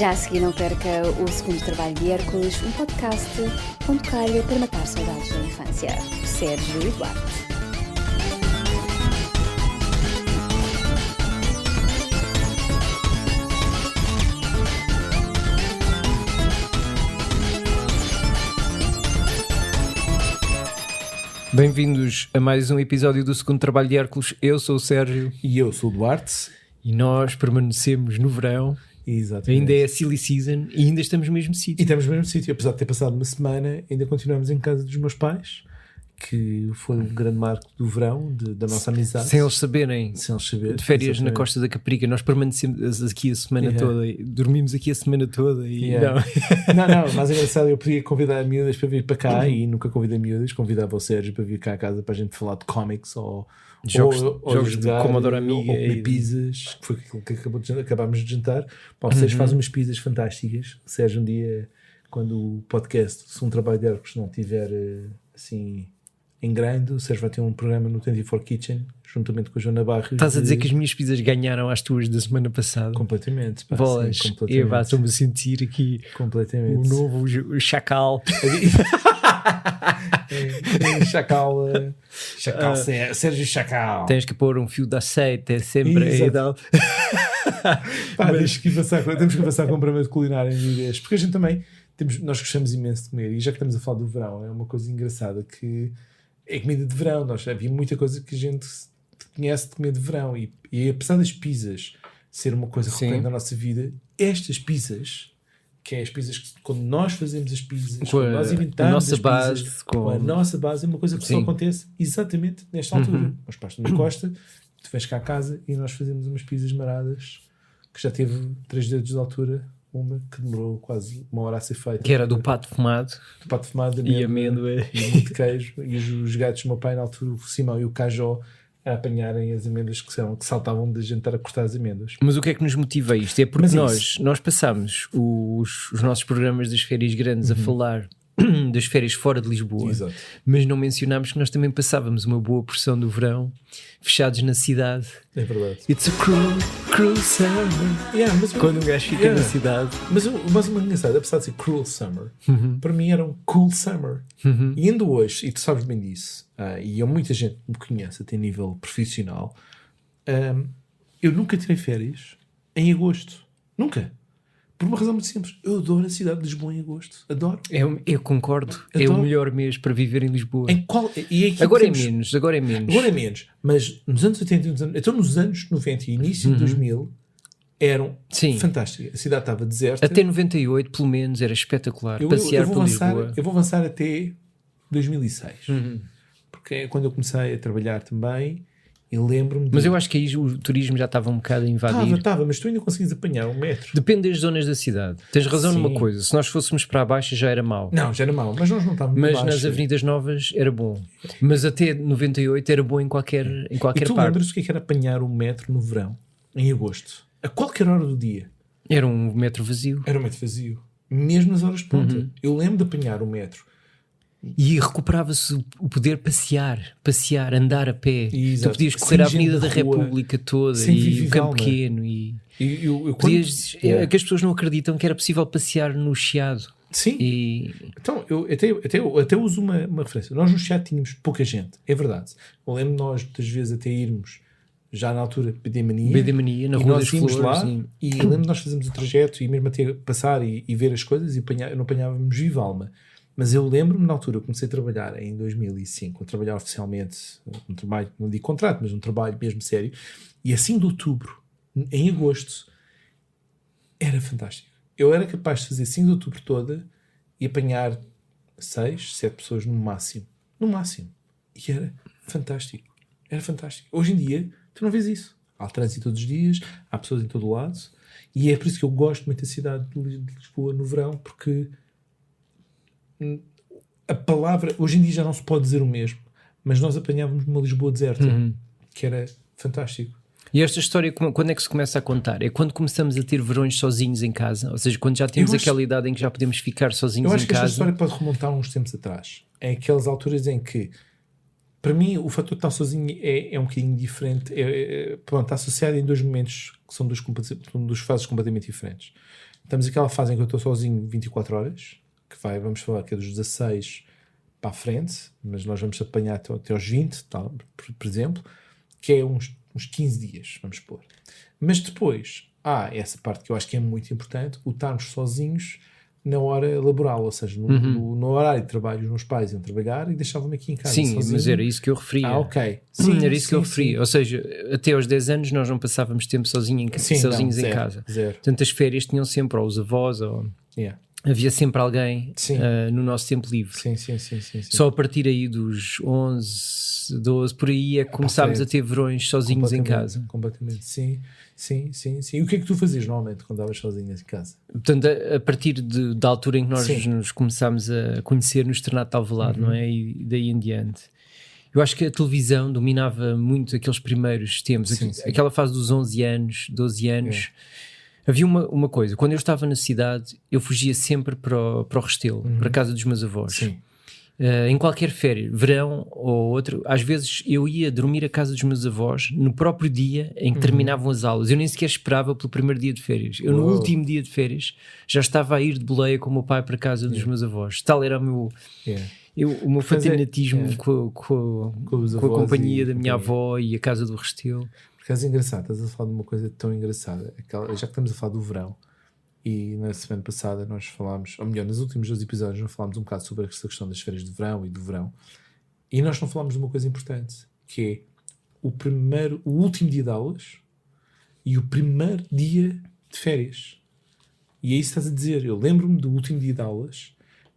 Já a seguir não perca o segundo trabalho de Hércules, um podcast onde calha para matar saudades da infância. Sérgio e Duarte. Bem-vindos a mais um episódio do segundo trabalho de Hércules. Eu sou o Sérgio. E eu sou o Duarte. E nós permanecemos no verão. Exatamente. Ainda é a silly season e ainda estamos no mesmo sítio. E estamos no mesmo sítio. Apesar de ter passado uma semana, ainda continuamos em casa dos meus pais, que foi um grande marco do verão, da nossa amizade. Sem eles saberem. Sem eles saberem. De férias Exatamente. na Costa da Caparica. Nós permanecemos aqui a semana toda. Dormimos aqui a semana toda e Não, mais engraçado, eu podia convidar miúdas para vir para cá e nunca convidei miúdas, convidava o Sérgio para vir cá a casa para a gente falar de cómics ou jogos de Commodore Amiga ou comer pizzas, que foi aquilo que acabámos de jantar. O Sérgio faz umas pizzas fantásticas. O Sérgio, um dia, quando o podcast, se um trabalho de Hércules não tiver assim em grande, o Sérgio vai ter um programa no 24 Kitchen, juntamente com a Joana Barros. Estás a dizer que as minhas pizzas ganharam às tuas da semana passada? Completamente. Pá, bolas. Sim, completamente. Estou-me a sentir aqui completamente. o novo chacal. Chacal, Sérgio Chacal. Tens que pôr um fio de azeite, é sempre aí. Temos que passar com um programa de culinária em ideias, porque a gente também nós gostamos imenso de comer, e já que estamos a falar do verão, é uma coisa engraçada que é comida de verão. Nós havia muita coisa que a gente conhece de comer de verão, e apesar das pizzas ser uma coisa recorrente na nossa vida, estas pizzas, que é as pizzas que quando nós fazemos as pizzas, quando nós inventamos as pizzas, com a nossa base, é uma coisa que só acontece exatamente nesta altura. Nós passamos na costa, tu vens cá a casa e nós fazemos umas pizzas maradas que já teve 3 dedos de altura, uma que demorou quase 1 hora a ser feita, que era do pato fumado, e amêndoa e muito queijo, e os gatos do meu pai na altura, o Simão e o Cajó, a apanharem as amêndoas que saltavam da gente estar a cortar as amêndoas. Mas o que é que nos motiva a isto? É porque nós passamos os nossos programas das férias grandes a falar das férias fora de Lisboa. Exato. Mas não mencionámos que nós também passávamos uma boa porção do verão fechados na cidade. É verdade. It's a cruel summer. Quando um gajo fica na cidade. Mas uma engraçada, apesar de ser cruel summer, para mim era um cool summer. E ainda hoje, e tu sabes bem disso, e há muita gente que me conhece até a nível profissional, eu nunca tirei férias em agosto. Nunca. Por uma razão muito simples. Eu adoro a cidade de Lisboa em agosto. Adoro. Eu concordo. Adoro. É o melhor mês para viver em Lisboa. Agora é menos. Mas nos anos 80, então nos anos 90 e início de 2000 eram fantásticos. A cidade estava deserta. Até 98, pelo menos, era espetacular. Passear por Lisboa. Eu vou avançar até 2006. Porque é quando eu comecei a trabalhar também. Eu lembro-me Mas eu acho que aí o turismo já estava um bocado a invadir. Estava, mas tu ainda consegues apanhar um metro. Depende das zonas da cidade. Tens razão numa coisa. Se nós fôssemos para baixo já era mau. Não, já era mau. Mas nós não estávamos Mas nas avenidas novas era bom. Mas até 98 era bom em qualquer parte. E tu lembras o que era apanhar um metro no verão, em agosto? A qualquer hora do dia. Era um metro vazio. Era um metro vazio. Mesmo nas horas de ponta. Eu lembro de apanhar um metro. E recuperava-se o poder passear, andar a pé. Exato. Tu podias correr a Avenida da República toda e o Campo Pequeno. Que as pessoas não acreditam que era possível passear no Chiado. Sim. Então, eu até uso uma referência. Nós no Chiado tínhamos pouca gente, é verdade. Eu lembro de nós, muitas vezes, até irmos, já na altura, BD Mania, na Rua das Flores. Lá, e lembro de nós fazermos o trajeto e mesmo até passar e ver as coisas e não apanhávamos viva alma. Mas eu lembro-me, na altura, eu comecei a trabalhar em 2005, a trabalhar oficialmente, um trabalho, não digo contrato, mas um trabalho mesmo sério, e assim de outubro, em agosto, era fantástico. Eu era capaz de fazer 5 de outubro toda e apanhar 6, 7 pessoas no máximo. E era fantástico. Hoje em dia, tu não vês isso. Há trânsito todos os dias, há pessoas em todo o lado, e é por isso que eu gosto muito da cidade de Lisboa no verão, porque a palavra, hoje em dia já não se pode dizer o mesmo, mas nós apanhávamos uma Lisboa deserta, que era fantástico. E esta história, quando é que se começa a contar? É quando começamos a ter verões sozinhos em casa? Ou seja, quando já temos aquela idade em que já podemos ficar sozinhos em casa? Eu acho que esta história pode remontar uns tempos atrás. É aquelas alturas em que, para mim, o fator de estar sozinho é um bocadinho diferente. Está associado em 2 momentos que são 2 fases completamente diferentes. estamos naquela fase em que eu estou sozinho 24 horas, vamos falar que é dos 16 para a frente, mas nós vamos apanhar até aos 20, tal, por exemplo, que é uns 15 dias, vamos pôr. Mas depois há essa parte que eu acho que é muito importante, o estarmos sozinhos na hora laboral, ou seja, no horário de trabalho, os meus pais iam trabalhar e deixavam-me aqui em casa. Sim, sozinho. mas era isso que eu referia. Ok. Sim, era isso que eu referia. Ou seja, até aos 10 anos nós não passávamos tempo sozinhos em casa. Zero. Portanto, as férias tinham sempre ou os avós ou... Havia sempre alguém no nosso tempo livre. Sim. Só a partir aí dos 11, 12, por aí é que começámos a ter verões sozinhos em casa. Completamente, sim. E o que é que tu fazias normalmente quando estavas sozinho em casa? Portanto, a partir da altura em que nós nos começámos a conhecer no Externato de Alvalade, não é? E daí em diante. Eu acho que a televisão dominava muito aqueles primeiros tempos. Aquela fase dos 11 anos, 12 anos... Havia uma coisa, quando eu estava na cidade, eu fugia sempre para o Restelo, para a casa dos meus avós. Em qualquer férias, verão ou outro, às vezes eu ia dormir à casa dos meus avós no próprio dia em que terminavam as aulas. Eu nem sequer esperava pelo primeiro dia de férias. Eu, no último dia de férias, já estava a ir de boleia com o meu pai para a casa dos meus avós. Tal era o meu fanatismo com a companhia da minha avó e a casa do Restelo. Porque é engraçado, estás a falar de uma coisa tão engraçada. Já que estamos a falar do verão, e na semana passada nós falámos, ou melhor, nos últimos 2 episódios nós falámos um bocado sobre essa questão das férias de verão e do verão, e nós não falámos de uma coisa importante, que é o último dia de aulas e o primeiro dia de férias. E é isso que estás a dizer. Eu lembro-me do último dia de aulas,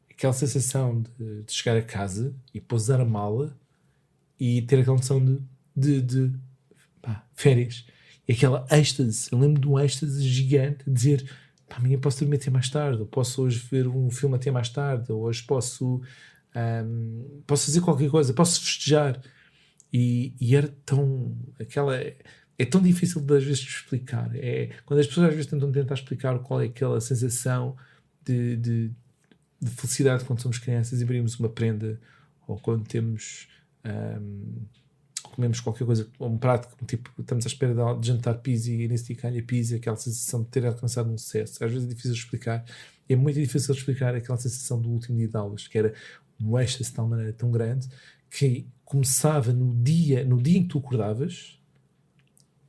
aquela sensação de chegar a casa e pousar a mala e ter aquela noção de férias. E aquela êxtase. Eu lembro de um êxtase gigante, de dizer, amanhã posso dormir até mais tarde, ou posso hoje ver um filme até mais tarde, ou hoje posso fazer qualquer coisa, posso festejar. E era tão... É tão difícil de, às vezes, de explicar. Quando as pessoas às vezes tentar explicar qual é aquela sensação de felicidade quando somos crianças e abrimos uma prenda, ou quando temos... comemos qualquer coisa, um prato, tipo, estamos à espera de jantar pizza e nesse dia calha pizza, aquela sensação de ter alcançado um sucesso. Às vezes é difícil de explicar. É muito difícil de explicar aquela sensação do último dia de aulas, que era um êxtase de tal maneira tão grande que começava no dia em que tu acordavas,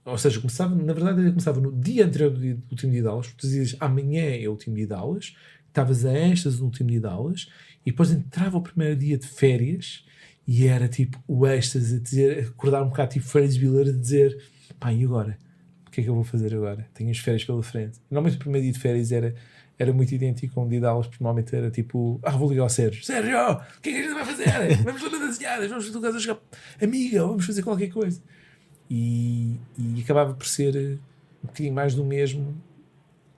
ou seja, começava no dia anterior do último dia de aulas, porque tu dizias, amanhã é o último dia de aulas, estavas a êxtase no último dia de aulas, e depois entrava o primeiro dia de férias. E era tipo o êxtase, acordar um bocado tipo Ferris Bueller, a dizer, e agora? O que é que eu vou fazer agora? Tenho as férias pela frente. Normalmente o primeiro dia de férias era muito idêntico a um dia de aulas, porque normalmente era tipo, vou ligar ao Sérgio, o que é que a gente vai fazer? Vamos lá nas desenhadas, vamos para casa jogar amiga, vamos fazer qualquer coisa. E acabava por ser um bocadinho mais do mesmo,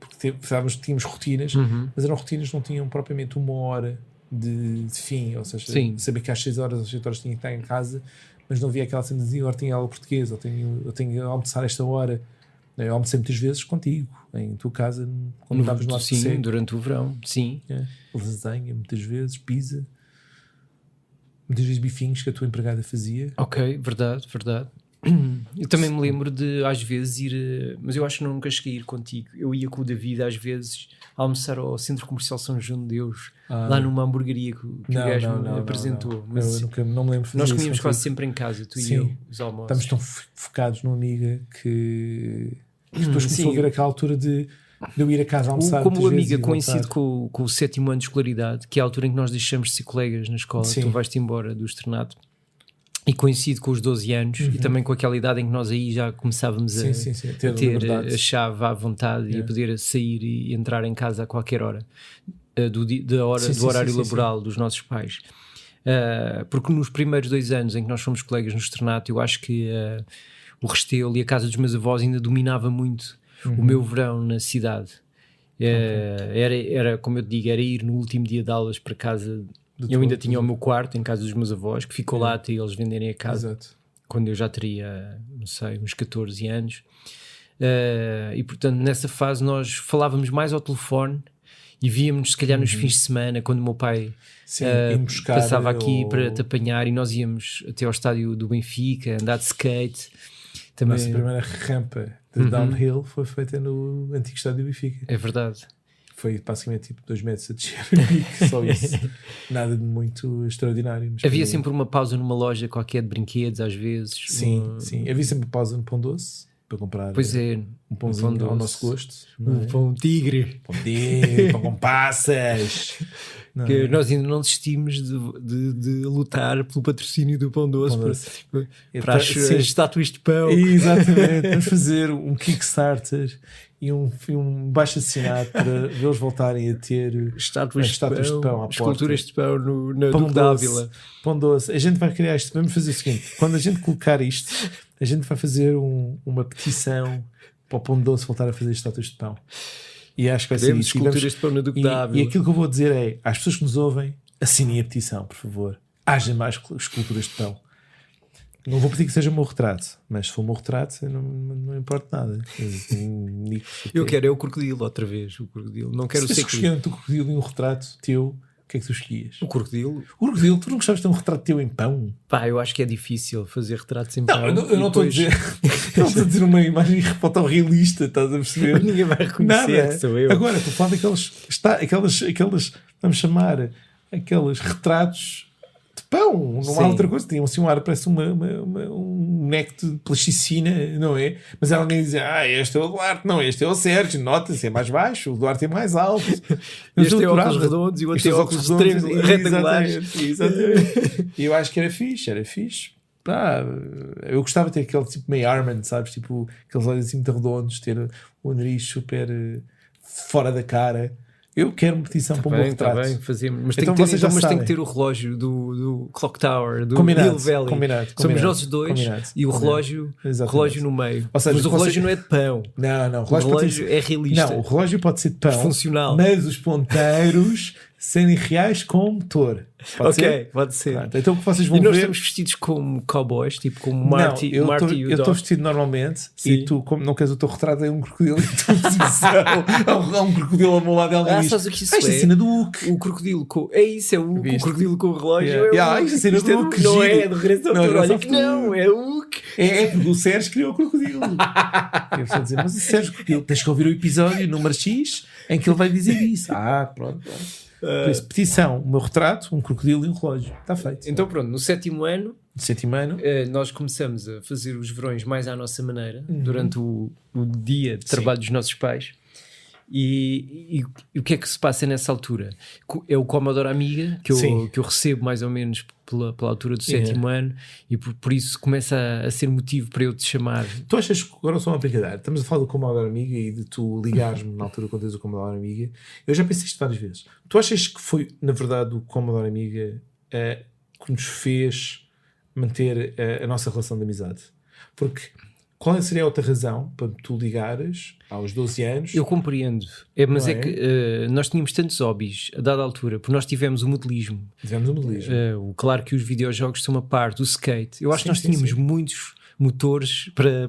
porque tínhamos rotinas, mas eram rotinas que não tinham propriamente uma hora de fim, ou seja, saber que às 6 horas ou 7 horas tinha que estar em casa, mas não havia aquela cena de agora tenho aula portuguesa, ou eu tenho que almoçar esta hora. Eu almocei muitas vezes contigo, em tua casa, quando estavas no lado sim, seco. Durante o verão, sim. Lasanha, muitas vezes, pizza, muitas vezes bifinhos que a tua empregada fazia. Ok, verdade. Eu também me lembro de às vezes ir, mas eu acho que nunca cheguei a ir contigo. Eu ia com o David às vezes almoçar ao Centro Comercial São João de Deus, lá numa hamburgueria que o gajo me apresentou. Mas eu não me lembro de fazer nós comíamos quase sempre em casa, tu e eu, os almoços. Estamos tão focados numa amiga que depois começou a ver aquela altura de eu ir a casa almoçar. Como o amiga coincide com o 7º ano de escolaridade, que é a altura em que nós deixamos de ser colegas na escola, tu vais-te embora do externato. E coincide com os 12 anos e também com aquela idade em que nós aí já começávamos a ter a chave à vontade e a poder sair e entrar em casa a qualquer hora do horário laboral dos nossos pais. Porque nos primeiros 2 anos em que nós fomos colegas no externato, eu acho que o Restelo e a casa dos meus avós ainda dominava muito o meu verão na cidade. Era, como eu te digo, era ir no último dia de aulas para casa. Eu ainda tinha o meu quarto em casa dos meus avós, que ficou lá até eles venderem a casa. Exato. Quando eu já teria, não sei, uns 14 anos. E portanto nessa fase nós falávamos mais ao telefone e víamos se calhar nos fins de semana, quando o meu pai passava aqui para te apanhar, e nós íamos até ao estádio do Benfica, andar de skate. Também... A nossa primeira rampa de downhill foi feita no antigo estádio do Benfica. É verdade. foi basicamente tipo 2 metros a descer. Só isso. Nada de muito extraordinário. Havia sempre uma pausa numa loja qualquer de brinquedos, às vezes. Sim. Havia sempre uma pausa no Pão Doce para comprar um pãozinho ao nosso gosto. Pão tigre. Pão com passas. Que nós ainda não desistimos de lutar pelo patrocínio do Pão Doce para as estátuas de pão. Exatamente. Vamos fazer um Kickstarter e um baixo-assinado para eles voltarem a ter estátuas de pão à esculturas de pão na Duque de Ávila. Pão Doce. A gente vai criar isto. Vamos fazer o seguinte: quando a gente colocar isto, a gente vai fazer uma petição para o Pão Doce voltar a fazer estátuas de pão. E acho que vai ser isso. Esculturas de pão na Duque de Ávila. E aquilo que eu vou dizer é: às pessoas que nos ouvem, assinem a petição, por favor. Haja mais esculturas de pão. Não vou pedir que seja o meu retrato, mas se for o meu retrato, não importa nada. Eu quero o crocodilo outra vez. O crocodilo. Não quero se ser escolher um crocodilo e um retrato teu, o que é que tu escolhias? O crocodilo? O crocodilo, tu não gostavas de ter um retrato teu em pão? Pá, eu acho que é difícil fazer retratos em pão. Eu não estou a dizer. Não estou a dizer uma imagem fotorrealista, estás a perceber? Ninguém vai reconhecer que sou eu. Agora, estou a falar aquelas, vamos chamar, aqueles retratos de pão, não há outra coisa. Tinham assim um ar, parece um boneco de plasticina, não é? Mas alguém dizia, este é o Duarte, não, este é o Sérgio, nota-se, é mais baixo, o Duarte é mais alto. Este é óculos redondos e o outro é óculos retangulares. Exatamente. E eu acho que era fixe. Pá, eu gostava de ter aquele tipo meio Armand, sabes? Tipo, aqueles olhos assim muito redondos, ter o nariz super fora da cara. Eu quero uma petição para um bom retrato. Está bem, fazemos. Mas então tem que ter o relógio do Clock Tower, do Hill Valley. Combinado. Somos nós dois e o relógio no meio. Ou seja, mas o relógio não é de pão. Não. O relógio é realista. Não, o relógio pode ser de pão. Funcional. Mas os ponteiros serem reais com motor. Pode ser. Pronto, então o que vocês vão ver... E nós estamos vestidos como cowboys, tipo como Marty e o Doc. Eu estou vestido normalmente. Sim. E tu, como não queres o teu retrato, é um crocodilo em tua posição. Há um crocodilo ao meu lado. Sabes o que isso é? Esta cena do Hulk. O crocodilo com... É isso, é o Hulk. O crocodilo com o relógio. Esta cena do Hulk. Não é do Regresso ao Futuro. Olha que não, é o Hulk. É porque o Sérgio criou o crocodilo. Eu estou a dizer, mas o Sérgio crocodilo, tens que ouvir o episódio número X em que ele vai dizer isso. Pronto. Por isso, petição, o meu retrato, um crocodilo e um relógio. Está feito. Então pronto, no sétimo ano nós começamos a fazer os verões mais à nossa maneira, durante o dia de trabalho dos nossos pais. E o que é que se passa nessa altura? É o Commodore Amiga que eu recebo mais ou menos pela altura do sétimo ano, e por isso começa a ser motivo para eu te chamar. Tu achas que, agora só uma brincadeira, estamos a falar do Commodore Amiga e de tu ligares-me na altura quando tens o Commodore Amiga. Eu já pensei isto várias vezes. Tu achas que foi, na verdade, o Commodore Amiga que nos fez manter a nossa relação de amizade? Porque qual seria a outra razão para tu ligares aos 12 anos? Eu compreendo. Mas é que nós tínhamos tantos hobbies a dada altura, porque nós tivemos o modelismo. Claro que os videojogos são uma parte, o skate. Eu acho que nós tínhamos muitos motores para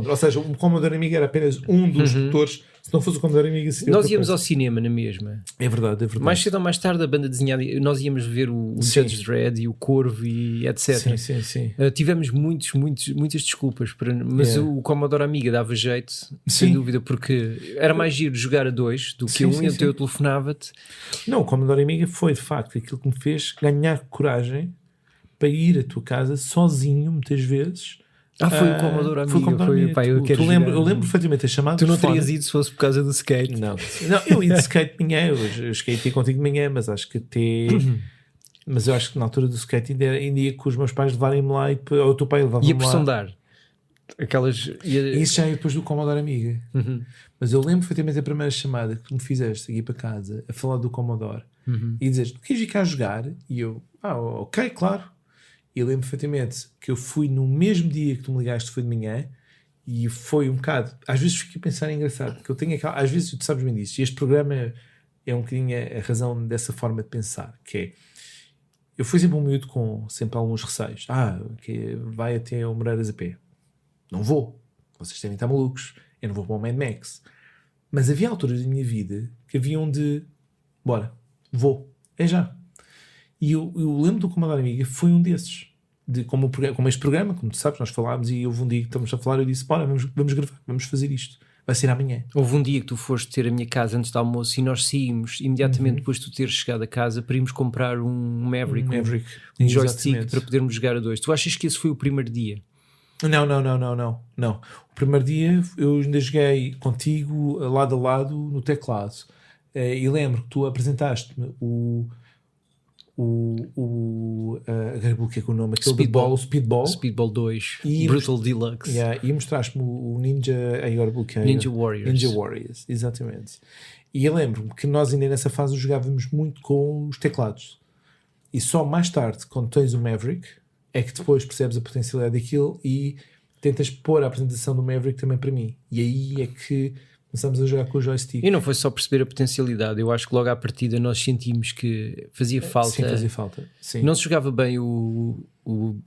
ou seja, o Commodore Amiga era apenas um dos motores. Se não fosse o Commodore Amiga, nós íamos ao cinema na mesma. É verdade. Mais cedo ou mais tarde a banda desenhada, nós íamos ver o Judge Dredd e o Corvo e etc. Sim. Tivemos muitas desculpas, mas o Commodore Amiga dava jeito, sem dúvida, porque era mais giro jogar a dois do que um, e então eu telefonava-te. Não, o Commodore Amiga foi de facto aquilo que me fez ganhar coragem para ir à tua casa sozinho, muitas vezes. Foi o Commodore Amiga. Eu lembro perfeitamente a chamada. Tu não terias ido se fosse por causa do skate? Não, eu ia de skate de manhã. Eu skatei contigo de manhã, mas acho que até. Mas eu acho que na altura do skate ainda ia com os meus pais levarem-me lá ou o teu pai levava-me lá. E a pressão dar aquelas. Isso já é depois do Commodore Amiga. Mas eu lembro perfeitamente a primeira chamada que tu me fizeste aqui para casa a falar do Commodore e dizeres: tu queres vir cá jogar? E eu, ok, claro. E eu lembro perfeitamente que eu fui no mesmo dia que tu me ligaste, foi de manhã, e foi um bocado... Às vezes fiquei a pensar, engraçado, porque eu tenho aquela... Às vezes tu sabes bem disso, e este programa é um bocadinho a razão dessa forma de pensar, que é... Eu fui sempre um miúdo com sempre alguns receios. Que vai até o Moreiras a pé. Não vou. Vocês devem estar malucos. Eu não vou para o Mad Max. Mas havia alturas da minha vida que haviam de... Bora, vou. É já. E eu lembro do Commodore Amiga, foi um desses. Como este programa, como tu sabes, nós falámos e houve um dia que estamos a falar e eu disse, bora, vamos gravar, vamos fazer isto. vai ser amanhã. Houve um dia que tu foste ter a minha casa antes do almoço e nós saímos imediatamente depois de tu teres chegado a casa para irmos comprar um Maverick, um joystick para podermos jogar a 2. Tu achas que esse foi o primeiro dia? Não. O primeiro dia eu ainda joguei contigo lado a lado no teclado. E lembro que tu apresentaste-me o que é o nome? Speedball 2 Brutal Deluxe. E mostraste-me o Ninja Warriors, exatamente. E eu lembro-me que nós ainda nessa fase jogávamos muito com os teclados. E só mais tarde, quando tens o Maverick, é que depois percebes a potencialidade daquilo e tentas pôr a apresentação do Maverick também para mim. E aí é que começamos a jogar com o joystick. E não foi só perceber a potencialidade, eu acho que logo à partida nós sentimos que fazia falta. Sim, fazia falta. Sim. Não se jogava bem o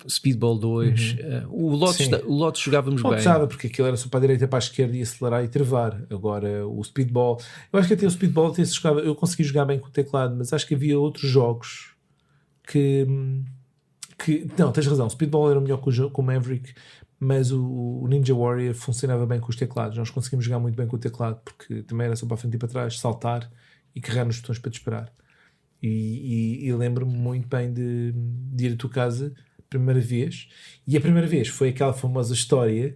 Speedball 2. O Lotus jogávamos bem. Jogava porque aquilo era só para a direita, para a esquerda e acelerar e travar. Agora o Speedball, eu acho que até o Speedball eu consegui jogar bem com o teclado, mas acho que havia outros jogos que não, tens razão, o Speedball era melhor com o Maverick, mas o Ninja Warrior funcionava bem com os teclados. Nós conseguimos jogar muito bem com o teclado porque também era só para a frente e para trás, saltar e carregar nos botões para disparar. E lembro-me muito bem de ir à tua casa primeira vez, e a primeira vez foi aquela famosa história,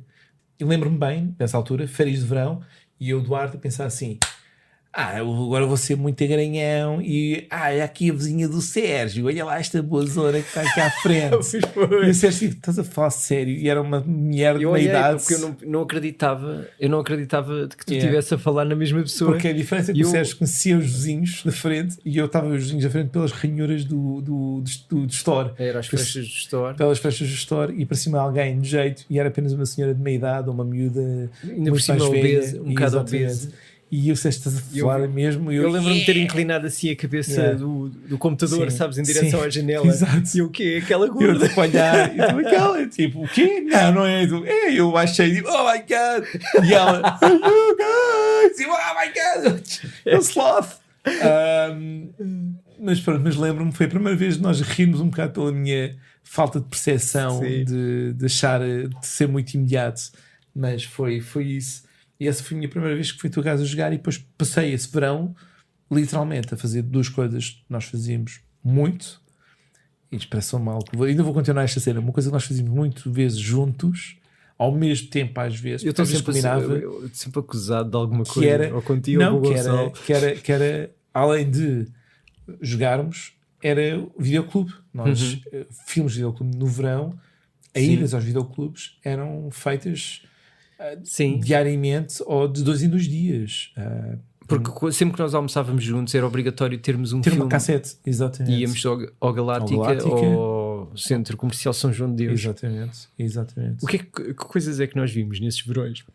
e lembro-me bem, nessa altura, férias de verão, e eu, Duarte, a pensar assim: agora vou ser muito garanhão e é aqui a vizinha do Sérgio, olha lá esta boa zona que está aqui à frente. E o Sérgio, estás a falar sério? E era uma mulher de meia idade. Porque eu não acreditava de que tu estivesse a falar na mesma pessoa. Porque a diferença é que o Sérgio conhecia os vizinhos da frente e eu estava os vizinhos da frente pelas ranhuras do store. Era as frestas do store. Pelas frestas do store, e para cima alguém de jeito, e era apenas uma senhora de meia idade ou uma miúda ainda por cima obesa, um bocado obesa. E eu sei que estás a falar mesmo. Eu lembro-me de ter inclinado assim a cabeça do computador, sabes, em direção à janela. Exato. E o quê? Aquela gorda. Eu olhar e tu, aquela, tipo, o quê? Não é. Eu achei, tipo, oh my God. E ela, oh guys, oh my God. É sloth. Mas lembro-me, foi a primeira vez que nós rimos um bocado pela minha falta de percepção, de achar, de ser muito imediato. Mas foi isso. E essa foi a minha primeira vez que fui a tua casa a jogar, e depois passei esse verão literalmente a fazer duas coisas que nós fazíamos muito, e expressão mal, ainda vou continuar esta cena, uma coisa que nós fazíamos muito vezes juntos, ao mesmo tempo às vezes. Eu estou sempre acusado de alguma coisa, ou contigo ou com o Gonçalo. Que era, além de jogarmos, era videoclube. Nós filmes de videoclube no verão, as idas aos videoclubes eram feitas diariamente ou de 2 em 2 dias. Porque sempre que nós almoçávamos juntos era obrigatório termos um filme. Ter uma cassete, exatamente. Íamos ao Galáctica ou ao Centro Comercial São João de Deus. Exatamente. Que coisas é que nós vimos nesses verões?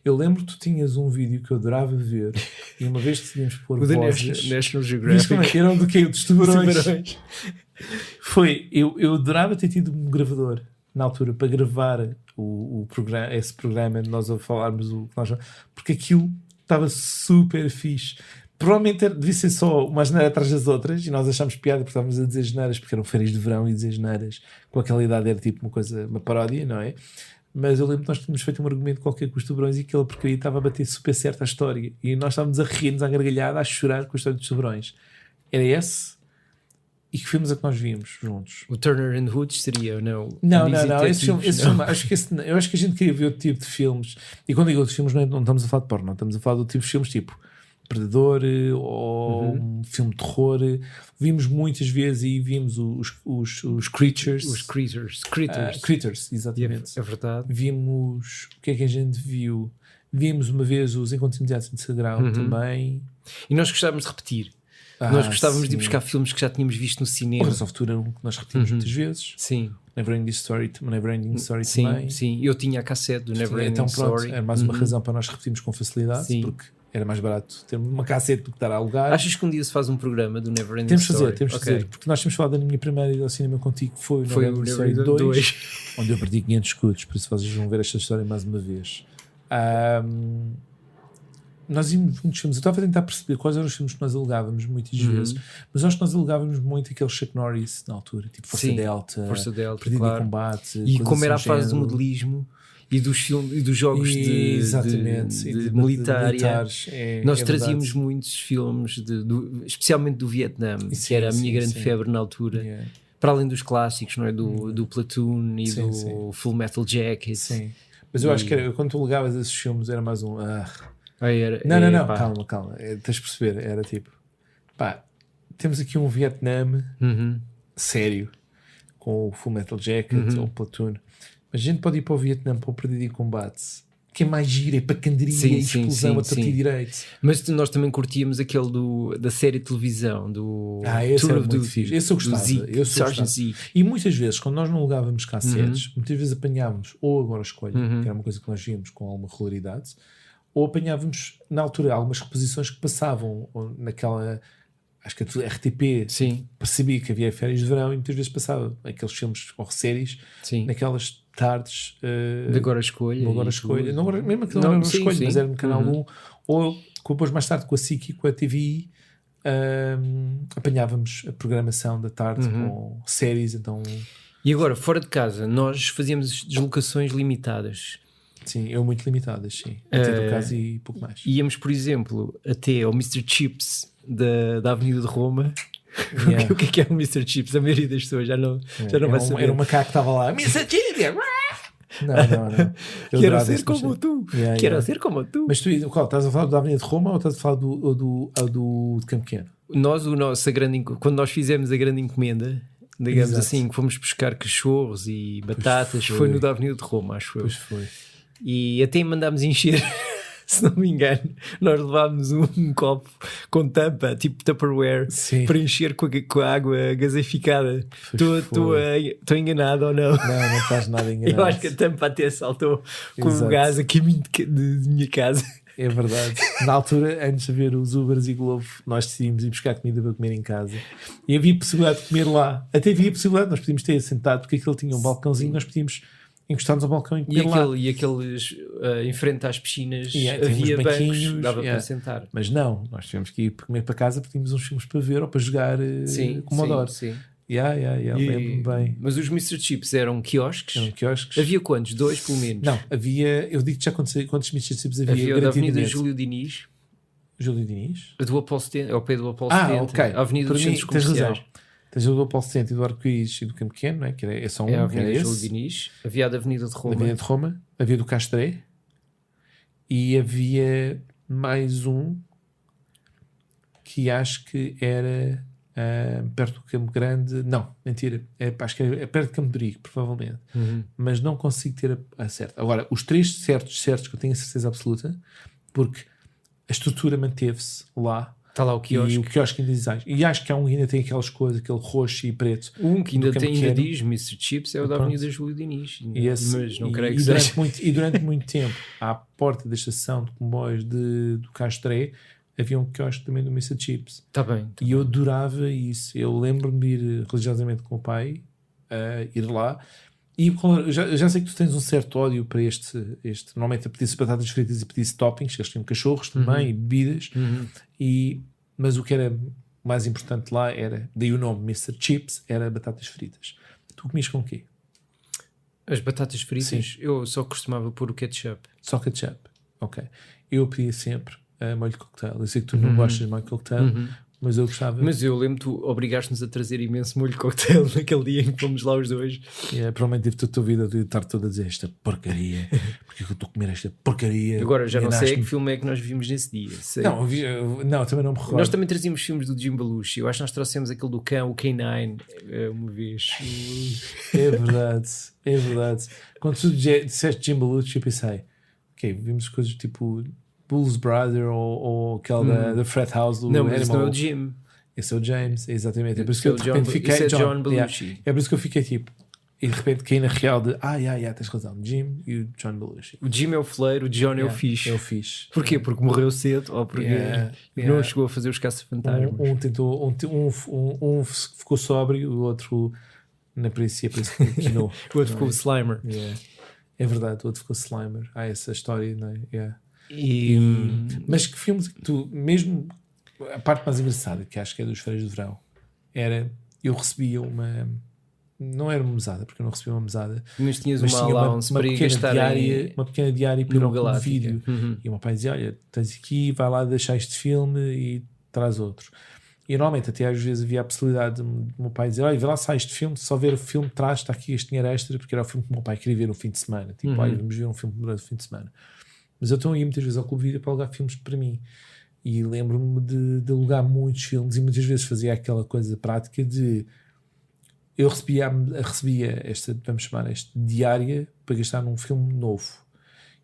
Eu lembro que tu tinhas um vídeo que eu adorava ver, e uma vez decidimos pôr o vozes. National Geographic. Era do que? Dos tubarões. Eu adorava ter tido um gravador na altura para gravar esse programa, nós a falarmos porque aquilo estava super fixe. Provavelmente devia ser só uma asneira atrás das outras, e nós achámos piada porque estávamos a dizer asneiras, porque eram férias de verão, e dizer asneiras com aquela idade era tipo uma paródia, não é? Mas eu lembro que nós tínhamos feito um argumento qualquer com os tubarões e aquela porcaria estava a bater super certo a história, e nós estávamos a rir-nos à gargalhada, a chorar com a história dos tubarões. Era esse. E que filmes é que nós vimos juntos? O Turner and Hooch seria, não? Não. Esse filme, eu acho que a gente queria ver outro tipo de filmes. E quando digo outros filmes, não estamos a falar de porno, não estamos a falar de outro tipo de filmes, tipo Predador ou um filme de terror. Vimos muitas vezes e vimos os Creatures. Os Critters. Critters, exatamente. É verdade. Vimos. O que é que a gente viu? Vimos uma vez os Encontros Imediatos de Sagrau também. E nós gostávamos de repetir. Nós gostávamos de ir buscar filmes que já tínhamos visto no cinema. Horas of Futuro, que nós repetimos muitas vezes. Sim. Neverending Story também. Sim, eu tinha a cassete do Neverending Story. É mais uma razão para nós repetirmos com facilidade, porque era mais barato ter uma cassete do que estar a alugar. Achas que um dia se faz um programa do Neverending Story? Temos de fazer, porque nós tínhamos falado da minha primeira ida ao cinema contigo, que foi o Neverending Story 2, onde eu perdi 500 escudos, por isso vocês vão ver esta história mais uma vez. Nós íamos muitos filmes. Eu estava a tentar perceber quais eram os filmes que nós alugávamos muitas vezes, mas acho que nós alugávamos muito aquele Chuck Norris na altura, tipo Força Delta, Perdido em Combate. E como era a fase do modelismo, e dos filmes e dos jogos de militares. Nós trazíamos muitos filmes, especialmente do Vietnã, que era a minha grande febre na altura. Para além dos clássicos, não é? Do Platoon e do Full Metal Jacket. Sim. Mas eu acho que quando tu ligavas esses filmes era mais um. Não, calma. Tens de perceber. Era tipo, temos aqui um Vietnã sério, com o Full Metal Jacket ou o Platoon. Mas a gente pode ir para o Vietnã para o Perdido em Combate, que é mais gira, é pancadaria e explosão a torto e direito. Mas nós também curtíamos aquele da série de televisão, do esse Tour of Duty. Esse eu gostava. E muitas vezes, quando nós não alugávamos cassetes, muitas vezes apanhávamos, ou agora a escolha, que era uma coisa que nós víamos com alguma regularidade, ou apanhávamos, na altura, algumas reposições que passavam naquela... Acho que a RTP percebia que havia férias de verão e muitas vezes passava aqueles filmes ou séries naquelas tardes de Agora Escolha. Não, mesmo aquilo não era Escolha, mas era no Canal 1. Ou depois mais tarde com a SIC e com a TVI apanhávamos a programação da tarde com séries. Então... E agora, fora de casa, nós fazíamos deslocações limitadas. Sim, muito limitadas, sim. Até do caso e pouco mais. Íamos, por exemplo, até ao Mr. Chips da Avenida de Roma. O que é o Mr. Chips? A maioria das pessoas já não vai saber. Era um macaco que estava lá, Mr. Chips! Não. Quero ser como tu. Quero ser como tu. Mas tu, estás a falar da Avenida de Roma ou estás a falar do Campo Pequeno? Quando nós fizemos a grande encomenda, digamos assim, que fomos buscar cachorros e batatas, foi no da Avenida de Roma, acho eu. Pois foi. E até mandámos encher, se não me engano, nós levámos um copo com tampa, tipo Tupperware, para encher com a água gaseificada. Estou enganado ou não? Não estás nada enganado. Eu acho que a tampa até saltou com o gás a caminho de minha casa. É verdade. Na altura, antes de ver os Ubers e Globo, nós decidimos ir buscar comida para comer em casa. E havia possibilidade de comer lá. Até havia possibilidade, nós podíamos ter sentado, porque aquilo tinha um balcãozinho, nós podíamos encostar-nos ao balcão e comer lá. E aqueles em frente às piscinas havia bancos, dava para sentar. Mas não, nós tivemos que ir comer para casa porque tínhamos uns filmes para ver ou para jogar Commodore. Sim. Lembro-me bem. Mas os Mr. Chips eram quiosques? Havia quantos? 2 pelo menos? Não, havia, eu digo-te já quantos Mr. Chips havia. Da Avenida Júlio Diniz. Júlio Diniz? Do Apolo 70, ao pé do Apolo 70. Ok. A Avenida dos Centros Comerciais. Tens o do Apolo 70 e do Arco-Íris e do Campo Pequeno, não é? Que é só um. É a Avenida Júlio Diniz. Havia a da Avenida de Roma. Havia do Castré. E havia mais um que acho que era perto do Campo Grande. Não, mentira. Acho que é perto de Campo de Rico, provavelmente. Mas não consigo ter a certa. Agora, os 3 certos que eu tenho a certeza absoluta, porque a estrutura manteve-se lá. Está lá o quiosque. E o quiosque ainda diz. E acho que há um que ainda tem aquelas coisas, aquele roxo e preto. Um que ainda diz Mr. Chips é o da Avenida Júlio Diniz. Mas não creio que seja. E durante muito tempo, à porta da estação de comboios do Castré, havia um quiosque também do Mr. Chips. Está bem. E eu adorava isso. Eu lembro-me de ir religiosamente com o pai, ir lá. E já sei que tu tens um certo ódio para este normalmente pedir-se batatas fritas e pedir-se toppings, eles tinham cachorros também e bebidas, mas o que era mais importante lá era, daí o nome Mr. Chips, era batatas fritas. Tu comias com o quê? As batatas fritas? Sim. Eu só costumava pôr o ketchup. Só ketchup? Ok. Eu pedia sempre molho de cocktail. Eu sei que tu não gostas de molho de cocktail, mas eu gostava. Mas eu lembro que tu obrigaste-nos a trazer imenso molho de cocktail naquele dia em que fomos lá os dois. Provavelmente tive toda a tua vida de estar toda a dizer esta porcaria. Porque eu estou a comer esta porcaria? Agora já não sei que filme é que nós vimos nesse dia. Não, também não me recordo. Nós também trazíamos filmes do Jim Belushi. Eu acho que nós trouxemos aquele do cão, o K9, uma vez. É verdade. Quando tu disseste Jim Belushi, eu pensei, ok, vimos coisas tipo Bulls Brother ou aquele da Frat House do Não, mas esse não é o Jim. Esse é o James, exatamente. É por isso que eu de repente fiquei. John Belushi. É por isso que eu fiquei tipo. E de repente caí na real de tens razão, Jim e o John Belushi. O Jim é o fleiro, o John é o fixe. É o fixe. Porquê? Porque morreu cedo ou porque não chegou a fazer os caça-fantasmas. Um ficou sóbrio, o outro na princípio continuou. O outro ficou Slimer. É verdade, o outro ficou Slimer. Há essa história, não é? Mas que filmes que tu, mesmo a parte mais engraçada, que acho que é dos férias de verão, era eu recebia não era uma mesada, porque eu não recebia uma mesada. Mas tinhas uma allowance para ir gastar uma pequena diária para ir ao clube de vídeo. E o meu pai dizia, olha, tens aqui, vai lá deixar este filme e traz outro. E normalmente até às vezes havia a possibilidade de o meu pai dizer, olha, vê lá sai este filme, só ver o filme, traz, está aqui este dinheiro extra, porque era o filme que o meu pai queria ver no fim de semana. Tipo, olha, vamos ver um filme durante o fim de semana. Mas eu então ia muitas vezes ao clube de vídeo para alugar filmes para mim. E lembro-me de alugar muitos filmes e muitas vezes fazia aquela coisa prática de eu recebia esta, vamos chamar, esta diária para gastar num filme novo.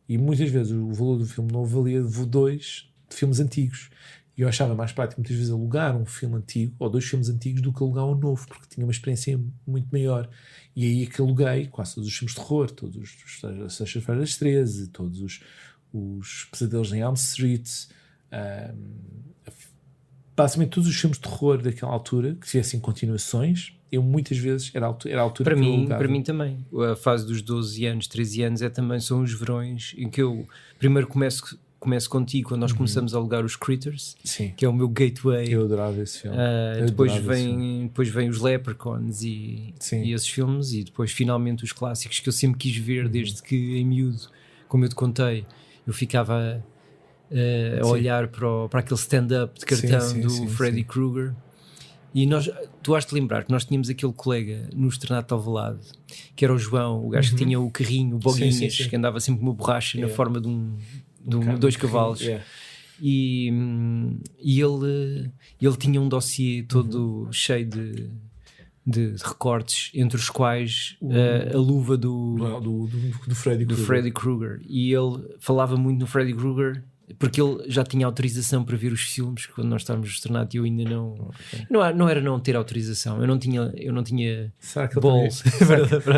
E muitas vezes o valor do filme novo valia 2 de filmes antigos. E eu achava mais prático muitas vezes alugar um filme antigo ou 2 filmes antigos do que alugar um novo, porque tinha uma experiência muito maior. E aí é que aluguei quase todos os filmes de terror, todos os Sextas-feiras 13, todos os Pesadelos em Elm Street, basicamente todos os filmes de terror daquela altura, que tivessem continuações. Eu muitas vezes era a altura para que mim, eu alugava. Para mim também. A fase dos 12 anos, 13 anos são os verões em que eu primeiro começo contigo quando nós começamos a alugar os Critters, Sim. que é o meu gateway. Eu adorava esse filme. Depois vem os Leprechauns e esses filmes, e depois finalmente os clássicos que eu sempre quis ver desde que em miúdo, como eu te contei, eu ficava a olhar para aquele stand-up de cartão do Freddy Krueger. E tu has de lembrar que nós tínhamos aquele colega no Externato de Alvalade, que era o João, o gajo que tinha o carrinho, o Boguinhas, que andava sempre com uma borracha na forma de 2 cavalos. E ele tinha um dossiê todo cheio de recortes, entre os quais a luva do Freddy Krueger. E ele falava muito no Freddy Krueger, porque ele já tinha autorização para ver os filmes quando nós estávamos no Externato, e eu ainda não. Não era não ter autorização, eu não tinha balls.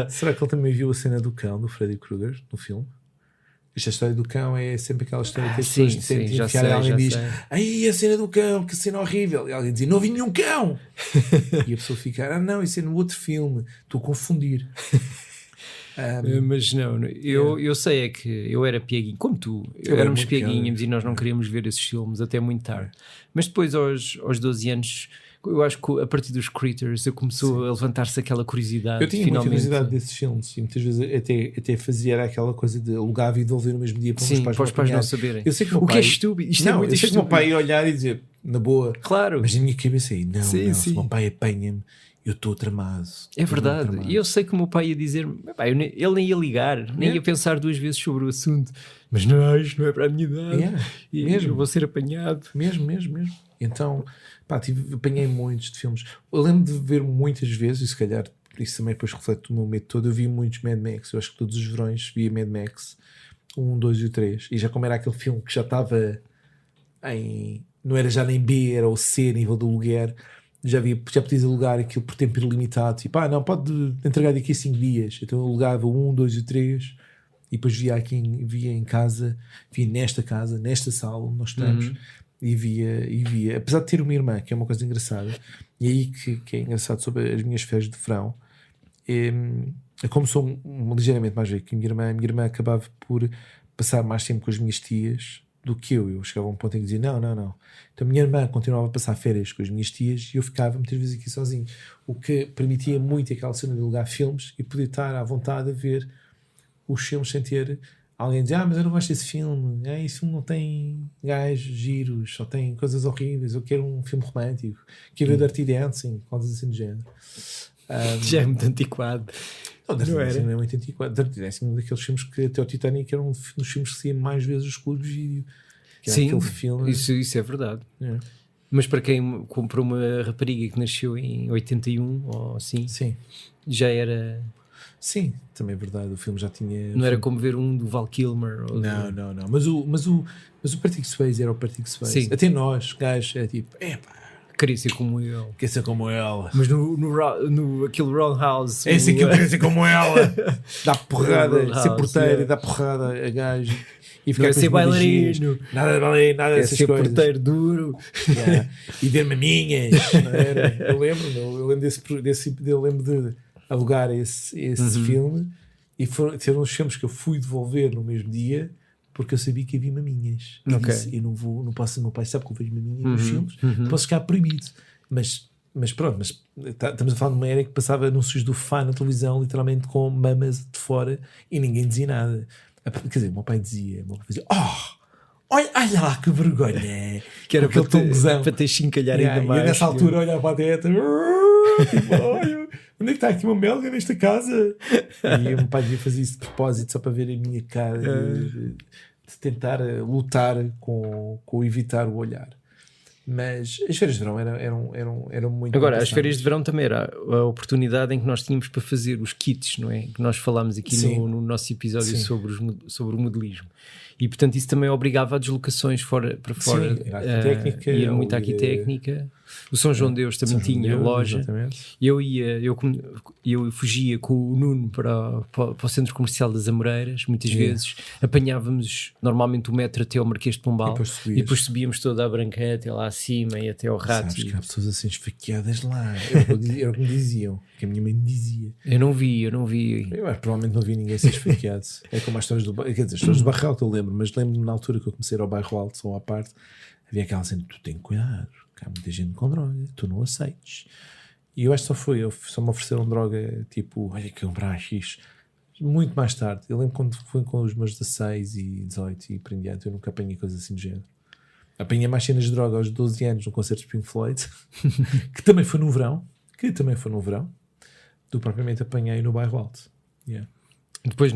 Será que ele também viu a cena do cão do Freddy Krueger no filme? Esta história do cão é sempre aquela história que as pessoas sentem de enfiar, e alguém diz, aí a cena do cão, que cena horrível, e alguém diz, não vi nenhum cão. E a pessoa fica, não, isso é no outro filme, estou a confundir. Mas não, eu sei é que eu era pieguinho, como tu, éramos pieguinhos e nós não queríamos ver esses filmes até muito tarde. Mas depois aos 12 anos, eu acho que a partir dos Critters começou a levantar-se aquela curiosidade. Eu tinha muita curiosidade desses filmes e muitas vezes até fazia aquela coisa de alugar e devolver no mesmo dia para os pais não saberem. Eu sei que o que é estúpido, isto é muito estúpido. Eu sei que o meu pai ia olhar e dizer, na boa, claro. Mas na minha cabeça aí, se o meu pai apanha-me, eu estou tramado. É verdade. E eu sei que o meu pai ia dizer, ele nem ia ligar, nem ia pensar 2 vezes sobre o assunto. Mas não, isto não é para a minha idade. E mesmo. Eu vou ser apanhado. Mesmo. Então, apanhei muitos de filmes. Eu lembro de ver muitas vezes, e se calhar isso também depois reflete o meu medo todo, eu vi muitos Mad Max. Eu acho que todos os verões via Mad Max 1, 2 e 3. E já como era aquele filme que já estava não era já nem B, era o C, nível do aluguer. Já podias alugar aquilo por tempo ilimitado, tipo, não, pode entregar daqui a 5 dias. Então eu alugava 1, 2 e 3 e depois via em casa, via nesta casa, nesta sala onde nós estamos, e via, apesar de ter uma irmã, que é uma coisa engraçada, e aí que é engraçado sobre as minhas férias de verão, como sou ligeiramente mais velho que a minha irmã acabava por passar mais tempo com as minhas tias do que eu chegava a um ponto em que dizia não. Então a minha irmã continuava a passar férias com as minhas tias e eu ficava muitas vezes aqui sozinho, o que permitia muito aquela cena de alugar filmes e poder estar à vontade a ver os filmes sem ter alguém dizer, mas eu não gosto desse filme, esse filme não tem gajos giros, só tem coisas horríveis, eu quero um filme romântico, quero ver Dirty Dancing, coisas assim do género. Já é muito antiquado. Dirty Dancing não é muito antiquado. Dirty Dancing é um daqueles filmes que até o Titanic era um dos filmes que saía mais vezes os clubes de vídeo. Sim, filme... isso é verdade. Mas para quem comprou uma rapariga que nasceu em 81 ou assim, já era... Sim, também é verdade. O filme já tinha... Não era como ver um do Val Kilmer. Ou não. Mas o Patrick Swayze era o Patrick Swayze. Sim. Até nós, gajos, é tipo... Queria ser como ele. Quer ser como ela. Mas no aquele Roundhouse... É assim que eu queria ser como ela. Dá porrada, ser porteiro, dá porrada a gajo. E ficar ser bailarino. Nada dessas ser coisas. porteiro duro. E ver maminhas. Não era? Eu lembro de alugar esse filme. E foram os filmes que eu fui devolver no mesmo dia, porque eu sabia que havia maminhas. E disse, eu não posso, meu pai sabe que eu vejo maminhas nos filmes, posso ficar proibido. Mas Mas pronto, estamos a falar de uma era que passava anúncios do Fá na televisão, literalmente com mamas de fora, e ninguém dizia nada. Quer dizer, o meu pai dizia, olha lá que vergonha, que era para ter chincalhar ainda mais. E nessa altura olhava para a dieta, tipo, olha, onde é que está aqui uma melga nesta casa? E o meu pai devia fazer isso de propósito, só para ver a minha cara de tentar lutar com evitar o olhar. Mas as férias de verão eram muito... Agora, as férias de verão também era a oportunidade em que nós tínhamos para fazer os kits, não é? Que nós falámos aqui no nosso episódio sobre o modelismo. E, portanto, isso também obrigava a deslocações para fora. Sim, ia muito à arquitécnica. O São João Deus também tinha loja. Exatamente. Eu fugia com o Nuno para o centro comercial das Amoreiras, muitas vezes. Apanhávamos normalmente o metro até ao Marquês de Pombal e depois subíamos toda a Branca até lá acima e até ao Rato. Sabes que há pessoas assim esfaqueadas lá. Era o que me diziam, que a minha mãe me dizia. Eu não vi. Provavelmente não vi ninguém ser esfaqueado. É como as histórias do bairro. Quer dizer, as histórias do bairro alto eu lembro, mas lembro-me na altura que eu comecei a ir ao bairro alto, só à parte, havia aquela cena, tu tem cuidado, que há muita gente com droga, tu não aceites. E eu acho que só me ofereceram droga, tipo, olha que um braço, muito mais tarde. Eu lembro quando fui com os meus 16 e 18 e prendi, eu nunca apanhei coisas assim do género. Apanhei mais cenas de droga aos 12 anos no concerto de Pink Floyd, que também foi no verão, do propriamente apanhei no bairro alto. Depois,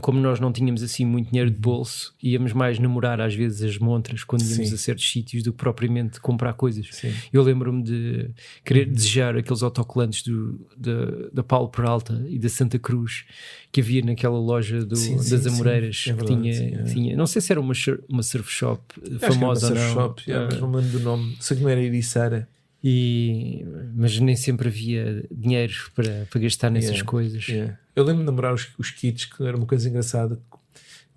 como nós não tínhamos assim muito dinheiro de bolso, íamos mais namorar às vezes as montras quando íamos a certos sítios do que propriamente comprar coisas. Sim. Eu lembro-me de querer desejar aqueles autocolantes da Paulo Peralta e da Santa Cruz que havia naquela loja das Amoreiras, que tinha, não sei se era uma surf shop famosa ou não. Mas não me lembro do nome, sei que não era Ericeira. Mas nem sempre havia dinheiro para gastar nessas coisas. Eu lembro de namorar os kits, que era uma coisa engraçada,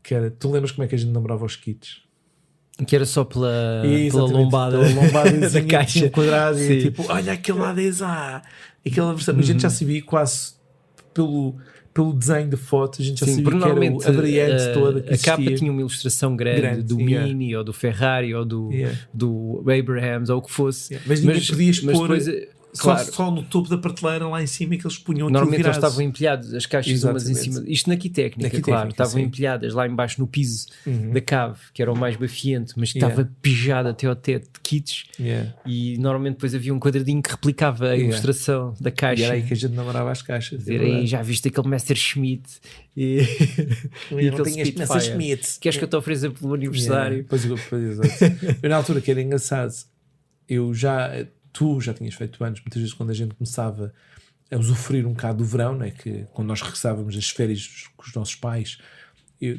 que era, tu lembras como é que a gente namorava os kits? Que era só pela lombada da caixa quadrada e tipo, olha aquele lado aquela versão, a gente já se via quase pelo desenho da foto, a gente já sabia que era a variante toda que existia. A capa tinha uma ilustração grande do Mini ou do Ferrari ou do Abrahams ou o que fosse. Mas ninguém podias pôr claro, só no topo da prateleira lá em cima que eles punham. Normalmente eles estavam empilhados, as caixas umas em cima, isto na arquitécnica, claro, estavam empilhadas lá embaixo no piso da cave, que era o mais bafiento, mas estava pijado até ao teto de kits, e normalmente depois havia um quadradinho que replicava a ilustração da caixa. E era aí que a gente namorava as caixas. Dizer, aí já viste aquele Messerschmitt e aquele Spitfire. Queres que eu te ofereça pelo aniversário? Pois, eu na altura que era engraçado, tu já tinhas feito anos, muitas vezes quando a gente começava a usufruir um bocado do verão, né, que quando nós regressávamos das férias com os nossos pais,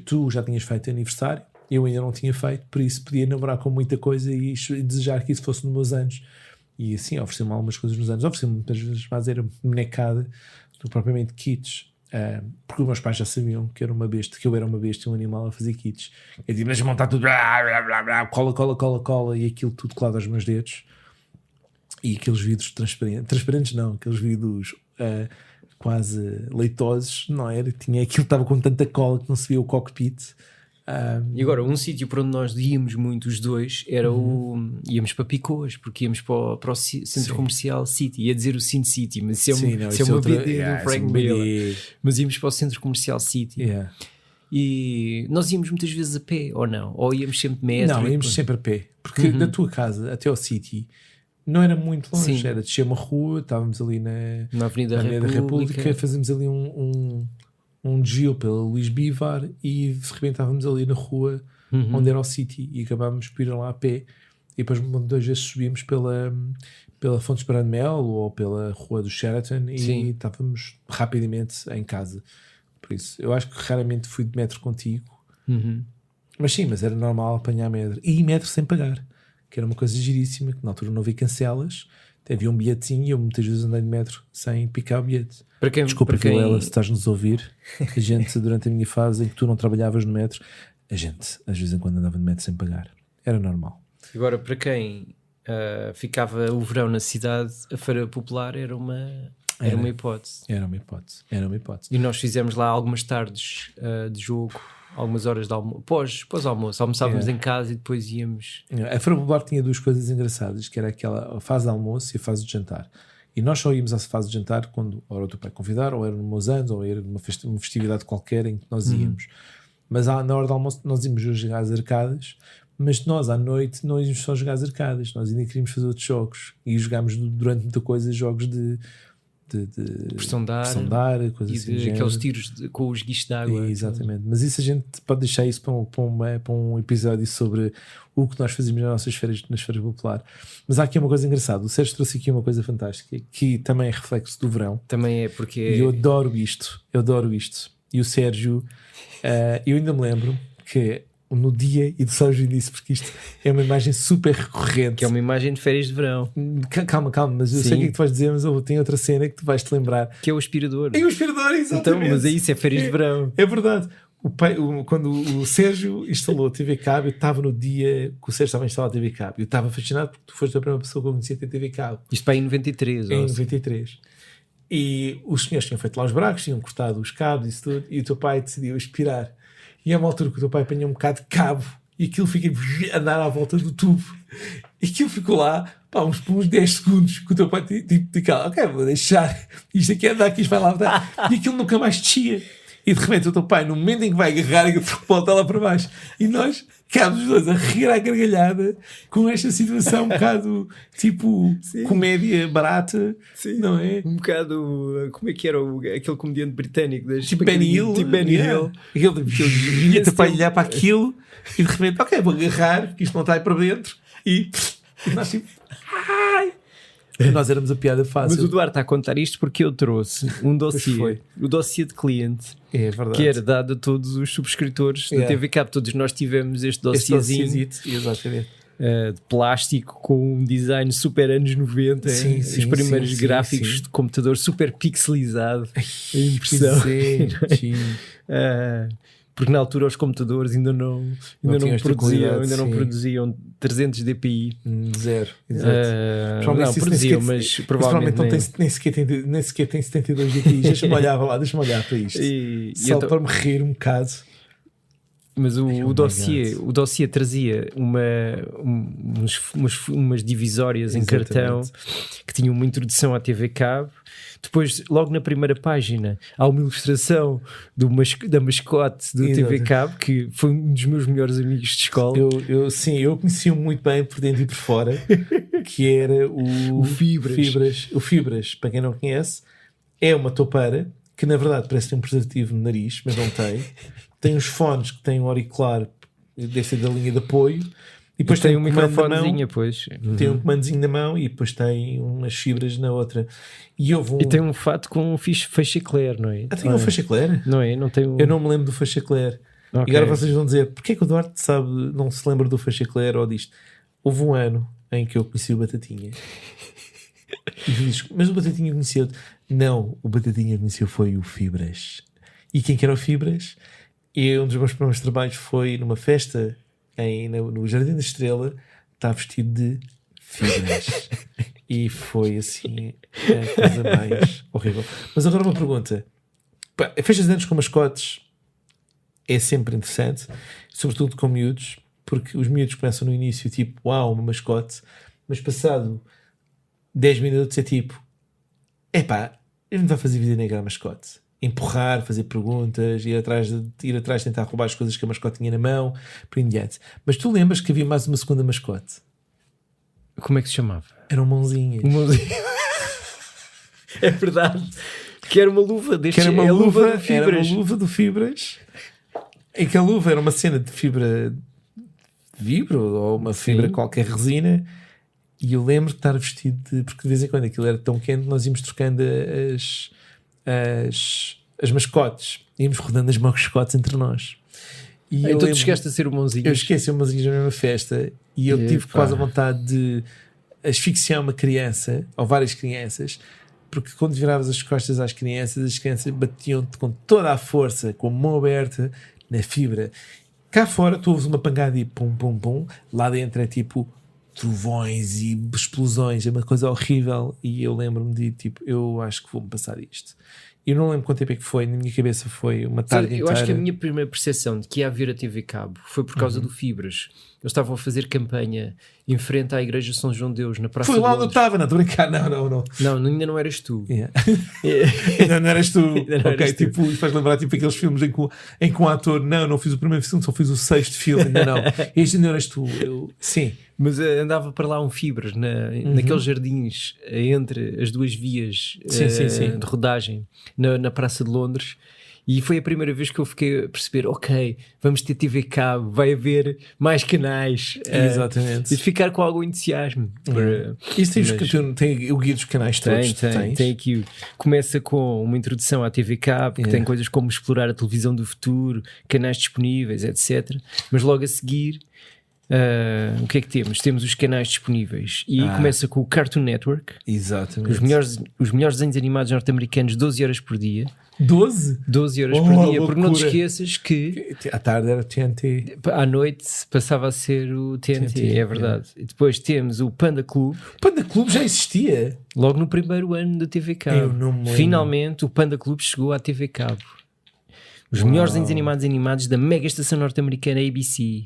tu já tinhas feito aniversário, eu ainda não tinha feito, por isso podia namorar com muita coisa e desejar que isso fosse nos meus anos. E assim, ofereci-me algumas coisas nos anos, ofereci-me muitas vezes mais era bonecada do propriamente kits, porque os meus pais já sabiam que eu era uma besta e um animal a fazer kits. Eu digo, mas montar tudo, cola, e aquilo tudo colado aos meus dedos. E aqueles vidros transparentes não, aqueles vidros quase leitosos, não era? Tinha aquilo, estava com tanta cola que não se via o cockpit. E agora, um sítio para onde nós íamos muito os dois era íamos para Picoas, porque íamos para o centro comercial City, ia dizer o Sin City, mas isso é uma BD do Frank Miller. Mas íamos para o centro comercial City. E nós íamos muitas vezes a pé, ou não? Ou íamos sempre de metro? Não, íamos sempre a pé, porque da tua casa até ao City não era muito longe, era descer uma rua, estávamos ali na Avenida da República, fazíamos ali um desvio pela Luís Bivar e de repente estávamos ali na rua onde era o City e acabávamos por ir lá a pé e depois 2 vezes subíamos pela Fontes Brandmel ou pela Rua do Sheraton e estávamos rapidamente em casa. Por isso, eu acho que raramente fui de metro contigo, mas era normal apanhar metro e metro sem pagar, que era uma coisa giríssima, que na altura não havia cancelas, havia um bilhetezinho e eu muitas vezes andei de metro sem picar o bilhete. Desculpa, Vilela, se estás-nos a ouvir, a gente, durante a minha fase em que tu não trabalhavas no metro, a gente, às vezes em quando andava de metro sem pagar. Era normal. Agora, para quem ficava o verão na cidade, a Feira Popular era uma hipótese. Era uma hipótese. E nós fizemos lá algumas tardes de jogo algumas horas de almoço, pós almoço, almoçávamos em casa e depois íamos. A Feira Popular tinha duas coisas engraçadas, que era a fase de almoço e a fase de jantar. E nós só íamos à fase de jantar quando ou era o teu pai convidar, ou era nos meus anos, ou era numa festividade qualquer em que nós íamos. Mas na hora do almoço nós íamos jogar às arcadas, mas nós à noite não íamos só jogar às arcadas, nós ainda queríamos fazer outros jogos e jogámos durante muita coisa jogos de pressão de ar, coisas assim, e aqueles tiros com os guichos de água. Exatamente, mas isso a gente pode deixar isso para um episódio sobre o que nós fazíamos nas nossas férias populares. Mas há aqui uma coisa engraçada, o Sérgio trouxe aqui uma coisa fantástica que também é reflexo do verão. Também é, porque e eu adoro isto. E o Sérgio, eu ainda me lembro que no dia, e do Sérgio disse, porque isto é uma imagem super recorrente, que é uma imagem de férias de verão. Calma, mas eu sei o que é que tu vais dizer, mas eu tenho outra cena que tu vais te lembrar, que é o aspirador. É o aspirador, exatamente. Então, mas é isso, é férias de verão. É verdade. Quando o Sérgio instalou a TV Cabo, eu estava no dia que o Sérgio estava a instalar a TV Cabo, eu estava fascinado porque tu foste a primeira pessoa que eu conhecia a ter TV Cabo. Isto para em 93. Em 93. E os senhores tinham feito lá os buracos, tinham cortado os cabos e isso tudo, e o teu pai decidiu aspirar. E é uma altura que o teu pai apanhou um bocado de cabo e aquilo fica a andar à volta do tubo. E aquilo ficou lá, uns 10 segundos, que o teu pai tipo, ok, vou deixar isto aqui andar, que isto vai lá dar. E aquilo nunca mais descia. E de repente o teu pai, no momento em que vai agarrar, volta lá para baixo. E nós ficámos os dois a rir à gargalhada com esta situação um bocado tipo comédia barata. Sim. Não é? Um bocado, como é que era aquele comediante britânico? Tipo Ben Hill. Tipo Ben Hill. Aquele teu pai olhar para aquilo e de repente, ok, vou agarrar, porque isto não está aí para dentro. E nós tipo, ai! Nós éramos a piada fácil. Mas o Duarte está a contar isto porque eu trouxe um dossiê, o dossiê de cliente, que era dado a todos os subscritores da TV Cabo. Todos nós tivemos este dossiêzinho exatamente. De plástico com um design super anos 90, os primeiros gráficos de computador super pixelizado, a impressão. Porque na altura os computadores ainda não produziam 300 dpi. Zero. Não produziam, mas provavelmente nem sequer tem 72 dpi. Deixa-me olhar para isto. Só então, para me rir um bocado. Mas o dossiê trazia umas divisórias em cartão que tinham uma introdução à TV Cabo. Depois, logo na primeira página, há uma ilustração da mascote do TV Cabo, que foi um dos meus melhores amigos de escola. Eu conhecia muito bem por dentro e por fora, que era o Fibras. O Fibras, para quem não conhece, é uma toupeira que na verdade parece ter um preservativo no nariz, mas não tem. Tem uns fones que têm um auricular, deve ser da linha de apoio. E depois tem um microfonezinho, tem um comandozinho na mão e depois tem umas fibras na outra. E tem um fato com um fachecler, não é? Tem um fachecler? Não é? Não tem Eu não me lembro do fachecler. Okay. E agora vocês vão dizer, porquê que o Duarte não se lembra do fachecler ou disto? Houve um ano em que eu conheci o Batatinha. E diz, mas o Batatinha conheceu? Não, o Batatinha conheceu foi o Fibras. E quem que era o Fibras? E um dos meus primeiros trabalhos foi numa festa no Jardim da Estrela, está vestido de fibras. E foi assim a coisa mais horrível. Mas agora uma pergunta. Festas de anos com mascotes é sempre interessante, sobretudo com miúdos, porque os miúdos começam no início tipo, uau, uma mascote, mas passado 10 minutos é tipo, ele não vai fazer vida negra a mascote. Empurrar, fazer perguntas, ir atrás, tentar roubar as coisas que a mascote tinha na mão, por em diante. Mas tu lembras que havia mais uma segunda mascote? Como é que se chamava? Eram mãozinhas. É verdade. Que era uma luva deste. Era uma luva do Fibras. Em que a luva era uma cena de fibra vibro ou uma fibra qualquer resina. E eu lembro de estar vestido porque de vez em quando aquilo era tão quente, nós íamos trocando as mascotes, íamos rodando as mascotes entre nós. E então tu chegaste a ser o mãozinho? Eu esqueci o mãozinho na mesma festa e eu tive quase a vontade de asfixiar uma criança ou várias crianças, porque quando viravas as costas às crianças, as crianças batiam-te com toda a força, com a mão aberta na fibra. Cá fora tu ouves uma pangada e pum pum pum, lá dentro é tipo trovões e explosões, é uma coisa horrível. E eu lembro-me de tipo, eu acho que vou-me passar isto. Eu não lembro quanto tempo é que foi, na minha cabeça foi uma tarde inteira. Eu acho que a minha primeira percepção de que ia haver a TV Cabo foi por causa do Fibras. Eles estavam a fazer campanha em frente à Igreja São João de Deus, na Praça de Londres. Foi lá onde eu estava, não estou a brincar, não. Não, ainda não eras tu. Yeah. Ainda não eras tu. Ok, tipo, faz lembrar tipo aqueles filmes em que um ator, não fiz o primeiro filme, só fiz o 6º filme, ainda não. Este ainda não eras tu. Sim. Mas andava para lá um Fibras, naqueles jardins entre as duas vias de rodagem, na Praça de Londres. E foi a primeira vez que eu fiquei a perceber, ok, vamos ter TV Cabo, vai haver mais canais. Exatamente. E ficar com algum entusiasmo. Isso tem o guia dos canais todos? Tem aqui. Começa com uma introdução à TV Cabo, que tem coisas como explorar a televisão do futuro, canais disponíveis, etc. Mas logo a seguir, o que é que temos? Temos os canais disponíveis. E aí começa com o Cartoon Network. Exatamente. Os melhores desenhos animados norte-americanos, 12 horas por dia. 12? 12 horas por dia, porque não te esqueças que à tarde era TNT, à noite passava a ser o TNT, é verdade. E depois temos o Panda Club. O Panda Club já existia? Logo no primeiro ano da TV Cabo. Finalmente o Panda Club chegou à TV Cabo. Os melhores desenhos animados da mega estação norte-americana ABC.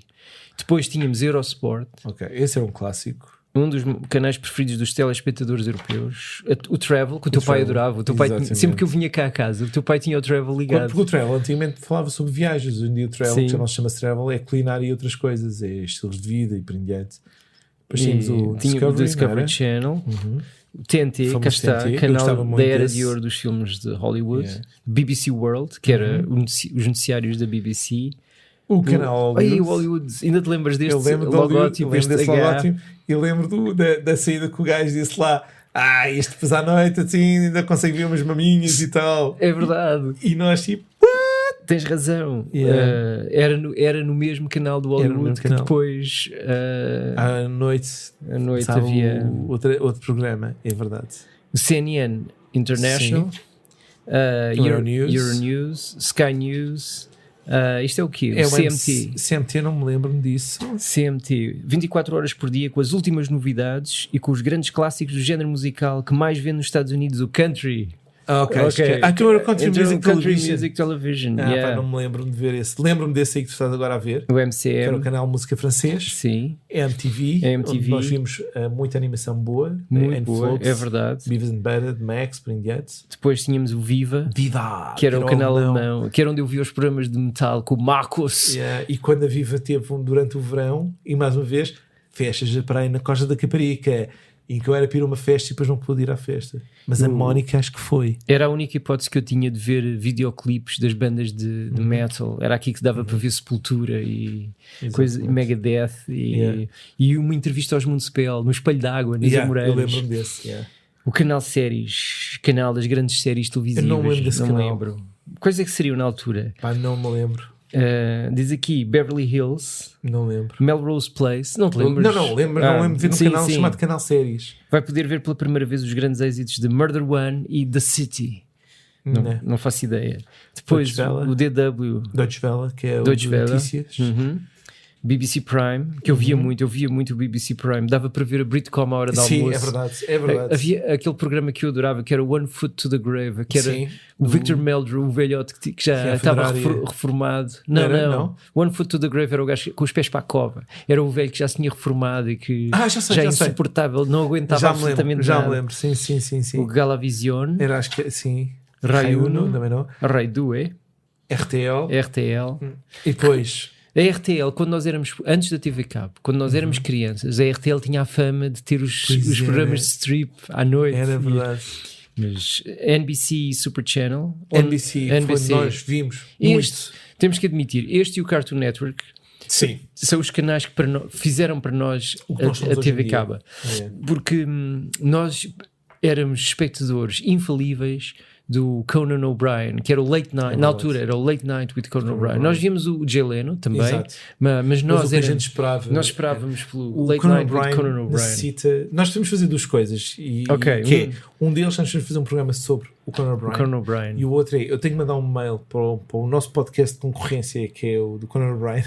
Depois tínhamos Eurosport. Ok, esse é um clássico. Um dos canais preferidos dos telespectadores europeus. O Travel, que o teu pai adorava. O teu pai, sempre que eu vinha cá a casa, o teu pai tinha o Travel ligado. Porque o Travel antigamente falava sobre viagens. Hoje em dia o Travel, que já não se chama Travel, é culinária e outras coisas, é estilos de vida e por em diante. Depois tínhamos o Discovery Channel, o TNT, cá está, canal da era de ouro dos filmes de Hollywood, BBC World, que era os noticiários da BBC. O canal Hollywood. Ainda te lembras deste logótipo? Desse logótipo e lembro da saída que o gajo disse lá: isto depois à noite assim ainda consegue ver umas maminhas e tal. É verdade. E nós tipo, tens razão. Era no mesmo canal do Hollywood que depois à noite havia outro programa, é verdade. O CNN International, Euronews, Sky News. Isto é o quê? O CMT. CMT, não me lembro disso. CMT, 24 horas por dia com as últimas novidades e com os grandes clássicos do género musical que mais vê nos Estados Unidos, o country. Que era Country Music Television. Não me lembro de ver esse. Lembro-me desse aí que tu estás agora a ver. O MCM. Que era o canal Música Francês. Sim. MTV. Onde nós vimos muita animação boa. Muito boa, Floats, é verdade. Beavis and Butthead, Max, por em diante. Depois tínhamos o Viva. que era o canal alemão. Que era onde eu via os programas de metal com o Marcos. E quando a Viva teve durante o verão, e mais uma vez, festas da praia na Costa da Caparica, em que eu era para ir a uma festa e depois não pude ir à festa. Mas a Mónica acho que foi. Era a única hipótese que eu tinha de ver videoclipes das bandas de metal. Era aqui que dava para ver Sepultura e Megadeth e uma entrevista aos Municipal no Espelho d'Água, nas Amoreiras. Eu lembro-me desse. O canal Séries, canal das grandes séries televisivas. Eu não lembro desse canal. Lembro. Quais é que seriam na altura? Não me lembro. Diz aqui Beverly Hills, não lembro. Melrose Place, não te lembras? Não lembro de ver um canal chamado Canal Séries. Vai poder ver pela primeira vez os grandes êxitos de Murder One e The City. Não faço ideia. Depois o DW, Deutsche Welle, que é o de notícias. BBC Prime, que eu via muito o BBC Prime, dava para ver a Britcom à hora de almoço. Sim, é verdade. Havia aquele programa que eu adorava, que era One Foot to the Grave, que era o Victor Meldrew, o velhote que já estava reformado. Não. One Foot to the Grave era o gajo com os pés para a cova. Era o velho que já se tinha reformado e que já insuportável, não aguentava absolutamente nada. Já me lembro, sim. O Galavision. Era, acho que sim. Rai Uno, também não. Rai 2. RTL. E depois... A RTL, quando nós éramos, antes da TV Cabo, quando nós éramos crianças, a RTL tinha a fama de ter os programas de strip à noite. Era verdade. Mas NBC Super Channel. NBC. Nós vimos muito. Temos que admitir, este e o Cartoon Network são os canais que fizeram para nós a TV Cabo. Porque nós éramos espectadores infalíveis do Conan O'Brien, que era o Late Night, na altura era o Late Night with Conan O'Brien. Nós víamos o Jay Leno também, mas nós esperávamos pelo Late Night with Conan O'Brien. Nós temos de fazer duas coisas. Um deles nós temos de fazer um programa sobre o Conan O'Brien. E o outro eu tenho que mandar um mail para o nosso podcast de concorrência, que é o do Conan O'Brien.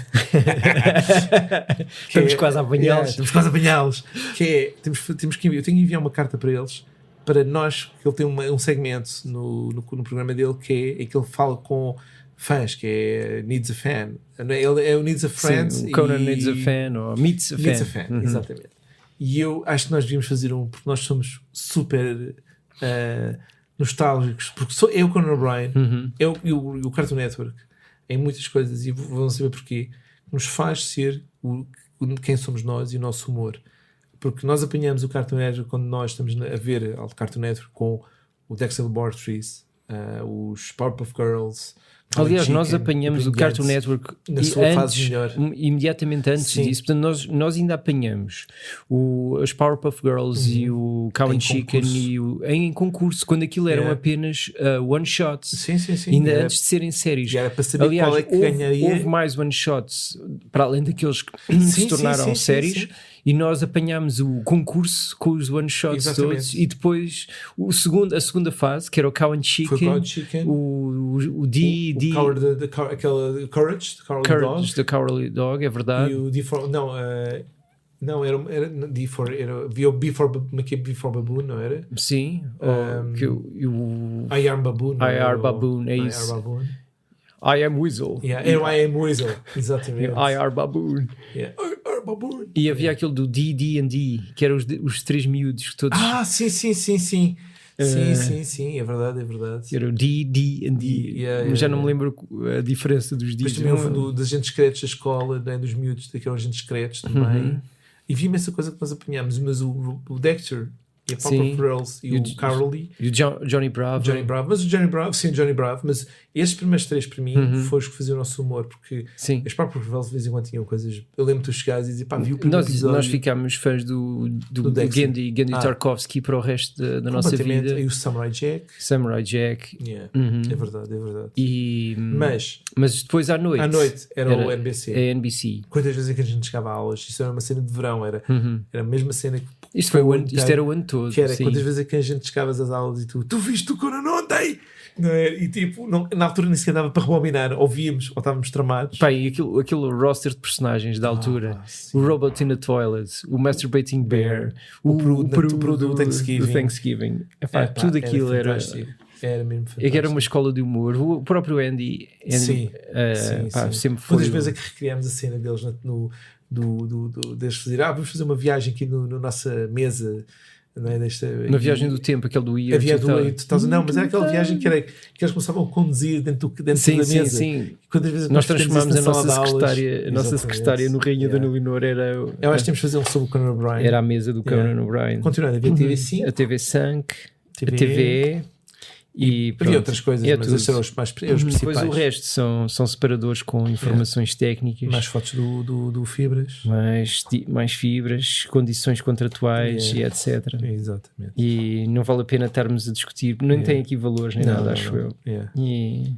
Estamos quase a apanhá-los. Que é, eu tenho que enviar uma carta para eles para nós, que ele tem um segmento no programa dele que é que ele fala com fãs, que é Needs a Fan. Ele é o Needs a Friend. Sim, o Conan Needs a Fan ou Meets a Fan. Meets a Fan, exatamente. E eu acho que nós devíamos fazer porque nós somos super nostálgicos, porque sou eu, Conan O'Brien, eu e o Cartoon Network, em muitas coisas, e vão saber porquê, nos faz ser quem somos nós e o nosso humor. Porque nós apanhamos o Cartoon Network quando nós estamos a ver o Cartoon Network com o Dexter Laboratories, os Powerpuff Girls. Aliás, nós apanhamos o Cartoon Network na sua fase melhor. Imediatamente antes disso. Portanto, nós ainda apanhamos os Powerpuff Girls e o Cow and Chicken em concurso, quando aquilo eram apenas one-shots. Sim. Ainda antes de serem séries. E era para saber Aliás, qual é que ganharia. Houve mais one-shots, para além daqueles que se tornaram séries. Sim. E nós apanhámos o concurso com os one-shots todos. E depois a segunda fase, que era o Cow and Chicken, o Courage, the Cowardly Dog, é verdade. E o D for, não, era D for, era B for Baboon, não era? Sim. I Am Baboon. É isso. I Am Weasel. Era I Am Weasel, exatamente. I.R. Baboon. Baboon. E havia aquele do D&D, que eram os três miúdos todos. Sim. Sim, é verdade. Era o D&D. Mas já não me lembro a diferença dos Ds. Mas também houve dos agentes secretos da escola, né, dos miúdos, daqueles agentes secretos também. E vi essa coisa que nós apanhámos, mas o Dexter e a Powerpuff Girls e o Carly e o Johnny Bravo. Mas o Johnny Bravo, mas estes primeiros três para mim foram os que faziam o nosso humor, porque as Powerpuff Girls de vez em quando tinham coisas. Eu lembro de tu chegares e dizer, pá, vi o primeiro episódio. Nós ficámos fãs do Genndy Tarkovsky para o resto da nossa vida. E o Samurai Jack. É verdade. Mas depois à noite era o NBC. A NBC. Quantas vezes é que a gente chegava a aulas? Isso era uma cena de verão, era a mesma cena que isto era o ano todo. Que era quantas vezes é que a gente chegava às aulas e tu viste o Conan ontem? Não é? E tipo, na altura nem sequer dava para rebobinar, ouvíamos ou estávamos tramados. Pá, e aquele roster de personagens da altura, o Robot in the Toilet, o Masturbating Bear, o Peru do Thanksgiving. Tudo aquilo era mesmo fantástico. Era uma escola de humor. O próprio Andy sim. Sempre foi. Quantas vezes é que recriámos a cena deles deles fazer, vamos fazer uma viagem aqui na nossa mesa, não é? Na viagem do tempo, aquele do Year 2000. Não, mas era aquela viagem que eles começavam a conduzir dentro da mesa. Sim. Quantas vezes nós transformámos a nossa secretária no Rainha da Leonor. Eu acho que temos de fazer um sobre o Conan O'Brien. Era a mesa do Conan O'Brien. Continuando, havia a TV5, a TV5, a TVE. E havia outras coisas, mas esses eram os principais. Depois o resto são separadores com informações técnicas. Mais fotos do fibras. Mais fibras, condições contratuais e etc. Exatamente. E não vale a pena estarmos a discutir, nem tem aqui valores nem nada, acho eu. E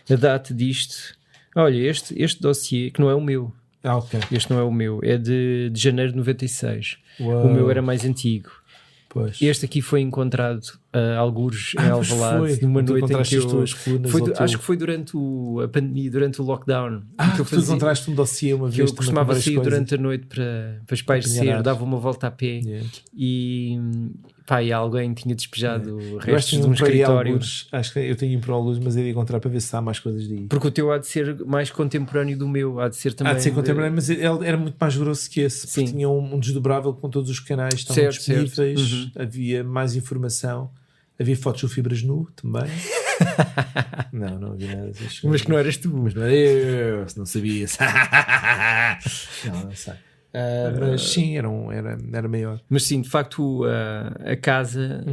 a data disto... Olha, este dossiê, que não é o meu. Ok. Este não é o meu, é de janeiro de 96. O meu era mais antigo. Pois. Este aqui foi encontrado algures em Alvalade numa noite em que acho que foi durante a pandemia, durante o lockdown. Que tu encontraste um dossiê uma vez. Eu costumava sair durante a noite para espairecer, dava uma volta a pé e alguém tinha despejado restos de um escritório. Acho que eu tenho para alguns, mas eu ia encontrar para ver se há mais coisas de aí. Porque o teu há de ser mais contemporâneo do meu, há de ser também. Há de ser contemporâneo, mas ele era muito mais grosso que esse. Porque tinha um desdobrável com todos os canais, estavam disponíveis, havia mais informação. Havia fotos de fibras nu também. não havia nada disso. Mas que não eras tu. Mas não era eu, se não sabias. Não sei. Mas sim, era maior. Mas sim, de facto, a casa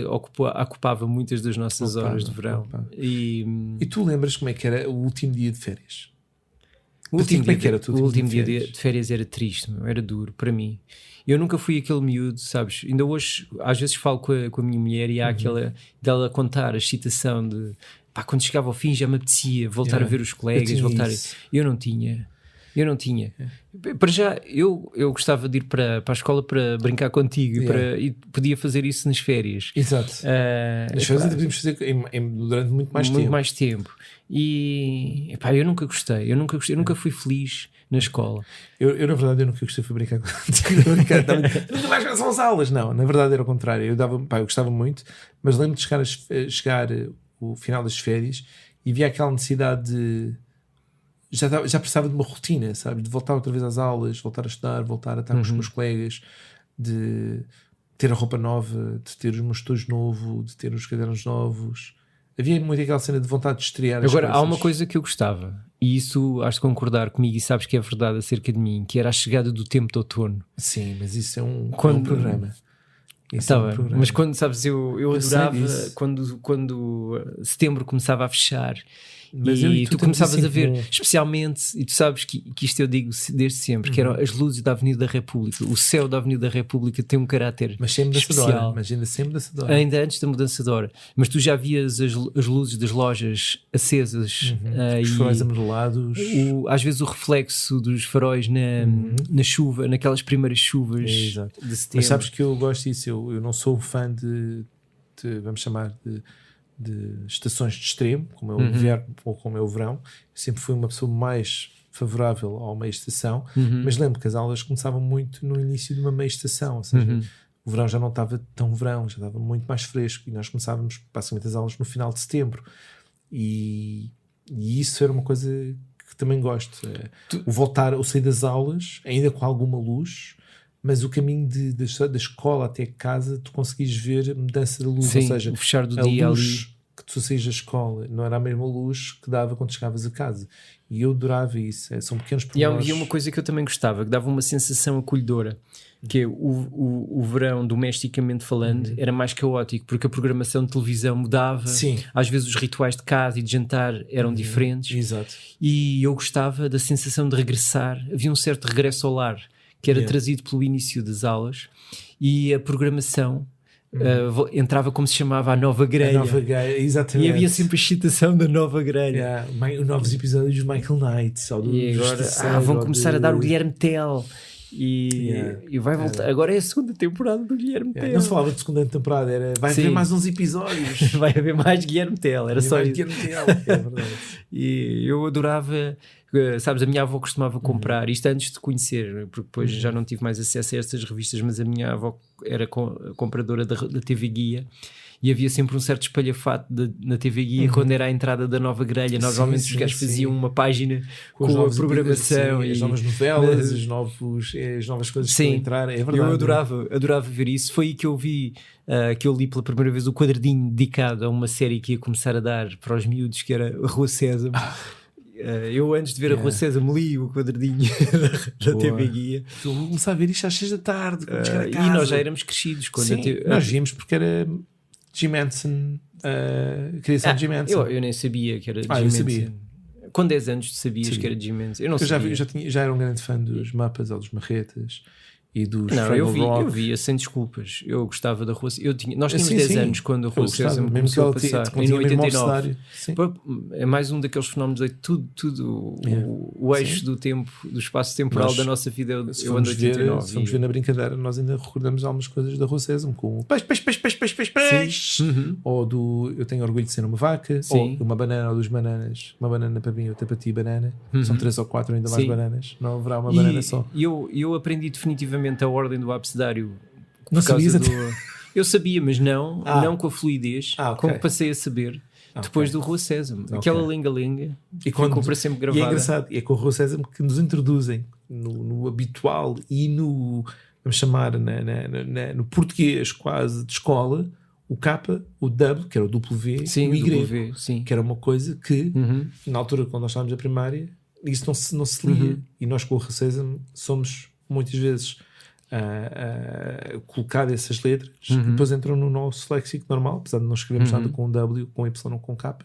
ocupava muitas das nossas horas de verão. E tu lembras como é que era o último dia de férias? O último dia de férias era triste, era duro para mim. Eu nunca fui aquele miúdo, sabes? Ainda hoje, às vezes falo com a minha mulher e há aquela dela contar a excitação de quando chegava ao fim já me apetecia voltar a ver os colegas, eu não tinha. Eu não tinha. Para já, eu gostava de ir para a escola para brincar contigo e podia fazer isso nas férias. Exato. Nas férias podíamos fazer durante muito mais tempo. E eu nunca gostei. Eu nunca fui feliz na escola. Eu na verdade, eu nunca gostei de brincar contigo. Nunca mais são as aulas. Não, na verdade era o contrário. Eu gostava muito, mas lembro de chegar o final das férias e via aquela necessidade de já precisava de uma rotina, sabe? De voltar outra vez às aulas, voltar a estudar, voltar a estar com os meus colegas, de ter a roupa nova, de ter os meus estudos novos, de ter os cadernos novos. Havia muito aquela cena de vontade de estrear. Agora, há uma coisa que eu gostava, e isso has de concordar comigo e sabes que é verdade acerca de mim, que era a chegada do tempo de outono. Sim, mas isso é um programa. Isso é um programa. Mas quando, sabes, eu adorava quando setembro começava a fechar. E tu começavas a ver, especialmente, e tu sabes que isto eu digo desde sempre, que eram as luzes da Avenida da República. O céu da Avenida da República tem um caráter especial. Mas ainda sempre mudança de hora. Ainda antes da mudança de hora. Mas tu já vias as luzes das lojas acesas. Os faróis amarelados. Às vezes o reflexo dos faróis na chuva, naquelas primeiras chuvas de setembro. Mas sabes que eu gosto disso. Eu não sou fã de vamos chamar de estações de extremo, como é o inverno ou como é o verão. Eu sempre fui uma pessoa mais favorável a uma meia estação, mas lembro que as aulas começavam muito no início de uma meia estação, ou seja, o verão já não estava tão verão, já estava muito mais fresco, e nós começávamos basicamente as aulas no final de setembro, e isso era uma coisa que também gosto. O sair das aulas, ainda com alguma luz, mas o caminho da escola até casa, tu conseguis ver a mudança da luz. Sim, ou seja, o fechar do a dia luz ali que tu saís da escola não era a mesma luz que dava quando chegavas a casa, e eu adorava isso. São pequenos pormenores. E uma coisa que eu também gostava, que dava uma sensação acolhedora, que é o verão, domesticamente falando, era mais caótico, porque a programação de televisão mudava. Sim. Às vezes os rituais de casa e de jantar eram diferentes. Exato. E eu gostava da sensação de regressar. Havia um certo regresso ao lar que era trazido pelo início das aulas, e a programação entrava, como se chamava, a nova grelha. A nova grelha, exatamente. E havia sempre a excitação da nova grelha. Novos episódios de Michael Knight. E agora vão começar a dar o Guilherme Tell. E vai voltar. Agora é a segunda temporada do Guilherme Tell. Não se falava de segunda temporada, vai haver mais uns episódios. Vai haver mais Guilherme Tell. Era só isso. Guilherme Tell, é verdade. E eu adorava. Sabes, a minha avó costumava comprar isto antes de conhecer, porque depois já não tive mais acesso a estas revistas, mas a minha avó era compradora da TV Guia, e havia sempre um certo espalhafato na TV Guia quando era a entrada da nova grelha. Normalmente os gajos faziam uma página com a programação e as novas novelas, as novas coisas que estão a entrar. É verdade. Eu adorava ver isso. Foi aí que eu vi, que eu li pela primeira vez o quadradinho dedicado a uma série que ia começar a dar para os miúdos, que era a Rua Sésamo. Eu antes de ver a Rua Sésamo li o quadradinho da TV Guia. Vou começar a ver isto às 6 da tarde e nós já éramos crescidos quando nós víamos, porque era Jim Henson, criação de Jim Henson. Eu nem sabia que era Jim Henson. Sabia. Com 10 anos tu sabias que era Jim Henson? Eu já era um grande fã dos Mapas ou dos Marretas e dos eu via sem desculpas. Eu gostava da Rua. Nós tínhamos 10 anos quando a Rua Sésamo começou a passar em 89. É mais um daqueles fenómenos de tudo o eixo do tempo, do espaço temporal da nossa vida. Eu ando 89. Se vamos ver na brincadeira, nós ainda recordamos algumas coisas da Rua Sésamo, como peixe, ou do eu tenho orgulho de ser uma vaca, ou uma banana ou duas bananas, uma banana para mim, outra para ti, banana. São 3 ou 4 ainda mais bananas, não haverá uma banana só. E eu aprendi definitivamente a ordem do abecedário. Não sabias? Eu sabia, mas não com a fluidez como passei a saber depois do Rua Sésamo. Aquela linga-linga ficou para sempre gravada. E é engraçado, é com o Rua Sésamo que nos introduzem no habitual e no, vamos chamar, no português quase de escola, o K, o W, que era o W, e o Y, que era uma coisa que, na altura, quando nós estávamos na primária, isso não se lia. E nós com o Rua Sésamo somos, muitas vezes, colocar essas letras que depois entram no nosso léxico normal, apesar de não escrevermos nada com W, com Y ou com K.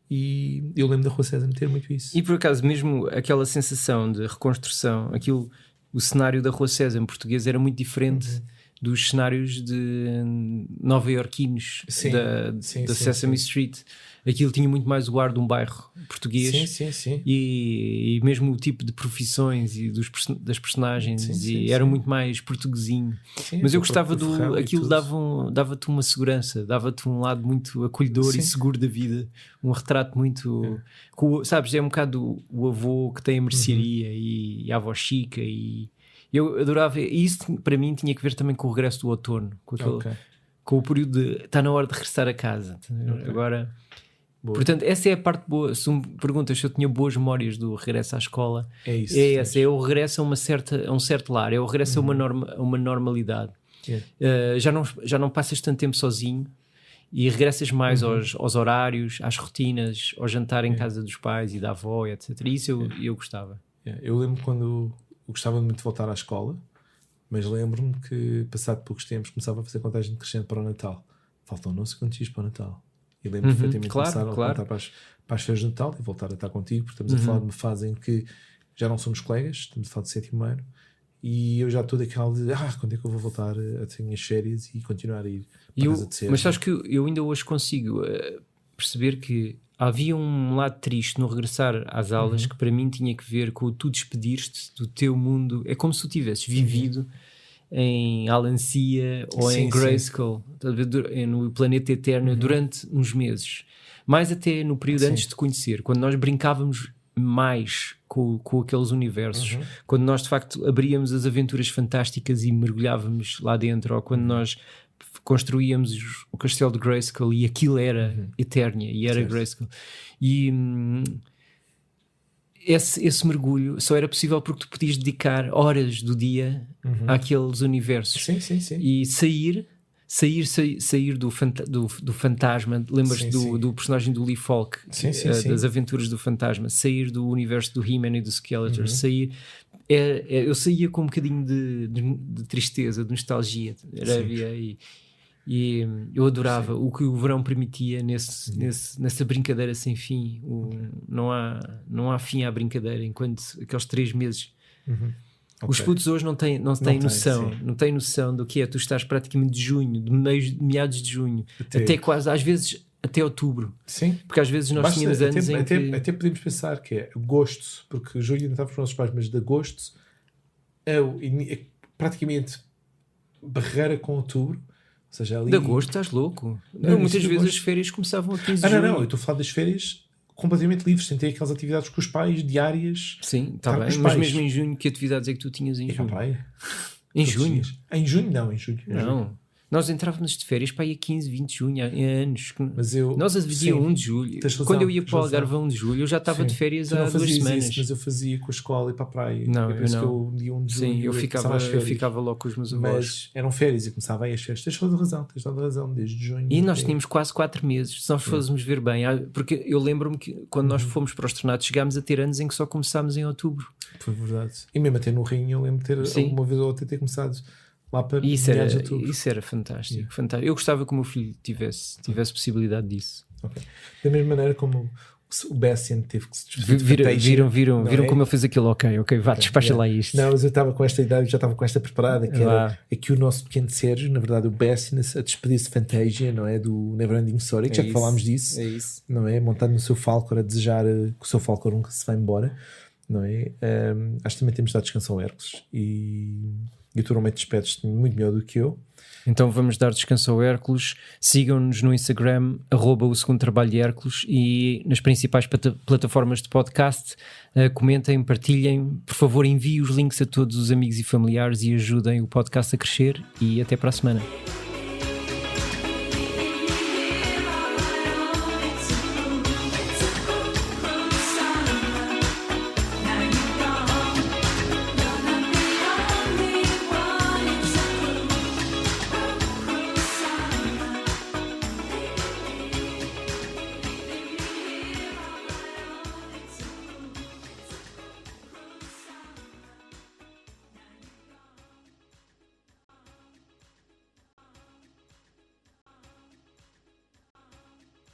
E eu lembro da Rua Sésamo ter muito isso. E por acaso, mesmo aquela sensação de reconstrução, o cenário da Rua Sésamo português era muito diferente dos cenários de nova-iorquinos da Sesame Street. aquilo tinha muito mais o ar de um bairro português. Sim. E mesmo o tipo de profissões e das personagens, era muito mais portuguesinho. Mas eu gostava aquilo dava-te uma segurança, dava-te um lado muito acolhedor e seguro da vida, um retrato muito sabes, é um bocado o avô que tem a mercearia e a avó Chica, e eu adorava. E isso para mim tinha que ver também com o regresso do outono, com o período de está na hora de regressar a casa. Agora, portanto, essa é a parte boa. Se me perguntas se eu tinha boas memórias do regresso à escola, é o regresso a um certo lar, é o regresso a uma normalidade. Já não passas tanto tempo sozinho e regressas mais aos horários, às rotinas, ao jantar em casa dos pais e da avó, etc. Isso eu gostava. Eu lembro quando eu gostava muito de voltar à escola, mas lembro-me que passado poucos tempos começava a fazer contagem crescente para o Natal. Faltam não sei quantos dias para o Natal. E lembro perfeitamente de começar a contar para as feiras de Natal e voltar a estar contigo, porque estamos a falar de uma fase em que já não somos colegas, estamos a falar de 7º ano, e eu já estou daquela de quando é que eu vou voltar a ter minhas férias e continuar a ir para casa de cedo. Mas sabes que eu ainda hoje consigo perceber que havia um lado triste no regressar às aulas que para mim tinha que ver com tu despedir-te do teu mundo. É como se tu tivesses vivido em Alancia ou em Grayskull, no planeta Eterno, durante uns meses, mais até no período antes de conhecer, quando nós brincávamos mais com aqueles universos, quando nós de facto abríamos as aventuras fantásticas e mergulhávamos lá dentro, ou quando nós construíamos o castelo de Grayskull e aquilo era Eternia e era Grayskull, e esse mergulho só era possível porque tu podias dedicar horas do dia àqueles universos. Sim. E sair do fantasma, lembras-te do personagem do Lee Falk, das aventuras do fantasma, sair do universo do He-Man e do Skeletor, eu saía com um bocadinho de tristeza, de nostalgia. E eu adorava o que o verão permitia nessa brincadeira sem fim. Não há fim à brincadeira, enquanto aqueles 3 meses. Os putos hoje não têm noção do que é. Tu estás praticamente de junho, de meados de junho, até quase, às vezes, até outubro. Sim. Porque às vezes nós tínhamos anos em que... Até podemos pensar que é agosto, porque julho ainda estava com os nossos pais, mas de agosto é praticamente barreira com outubro. Ou seja, ali... De agosto estás louco. Muitas vezes as férias começavam a 15 de junho. Não, eu estou a falar das férias completamente livres, sem ter aquelas atividades com os pais diárias. Sim, está bem, mas mesmo em junho, que atividades é que tu tinhas em junho? Em junho? Em junho não. Nós entrávamos de férias para aí a 15, 20 de junho, há anos. Nós havia 1 de julho. Quando eu ia para o Algarve a 1 de julho, eu já estava de férias há 2 semanas. Isso, mas eu fazia com a escola e para a praia. Não, eu não. Que eu, dia 1 de julho, sim, eu ficava logo com os meus avós. Mas eram férias e começava aí as festas. Tens toda a razão, desde junho. E nós tínhamos quase 4 meses, se nós fôssemos ver bem. Porque eu lembro-me que quando nós fomos para os tornados, chegámos a ter anos em que só começámos em outubro. Foi verdade. E mesmo até no Rio, eu lembro de ter alguma vez ou outra ter começado lá para isso era fantástico, fantástico. Eu gostava que o meu filho tivesse possibilidade disso. Da mesma maneira como o Bastian teve que se despedir. Viram como ele fez aquilo. Ok, vá, despacha lá isto. Não, mas eu estava com esta idade, já estava com esta preparada, que era aqui o nosso pequeno Sérgio, na verdade o Bastian, a despedir-se de Fantasia, não é? Do Neverending Story, que já falámos disso, não é? Montado no seu Falcor, a desejar que o seu Falcor nunca se vá embora, não é? Acho que também temos de dar descanso ao Hércules e tu normalmente despedes-te muito melhor do que eu. Então vamos dar descanso ao Hércules. Sigam-nos no Instagram @o segundo trabalho de Hércules e nas principais plataformas de podcast. Comentem, partilhem, por favor enviem os links a todos os amigos e familiares e ajudem o podcast a crescer, e até para a semana.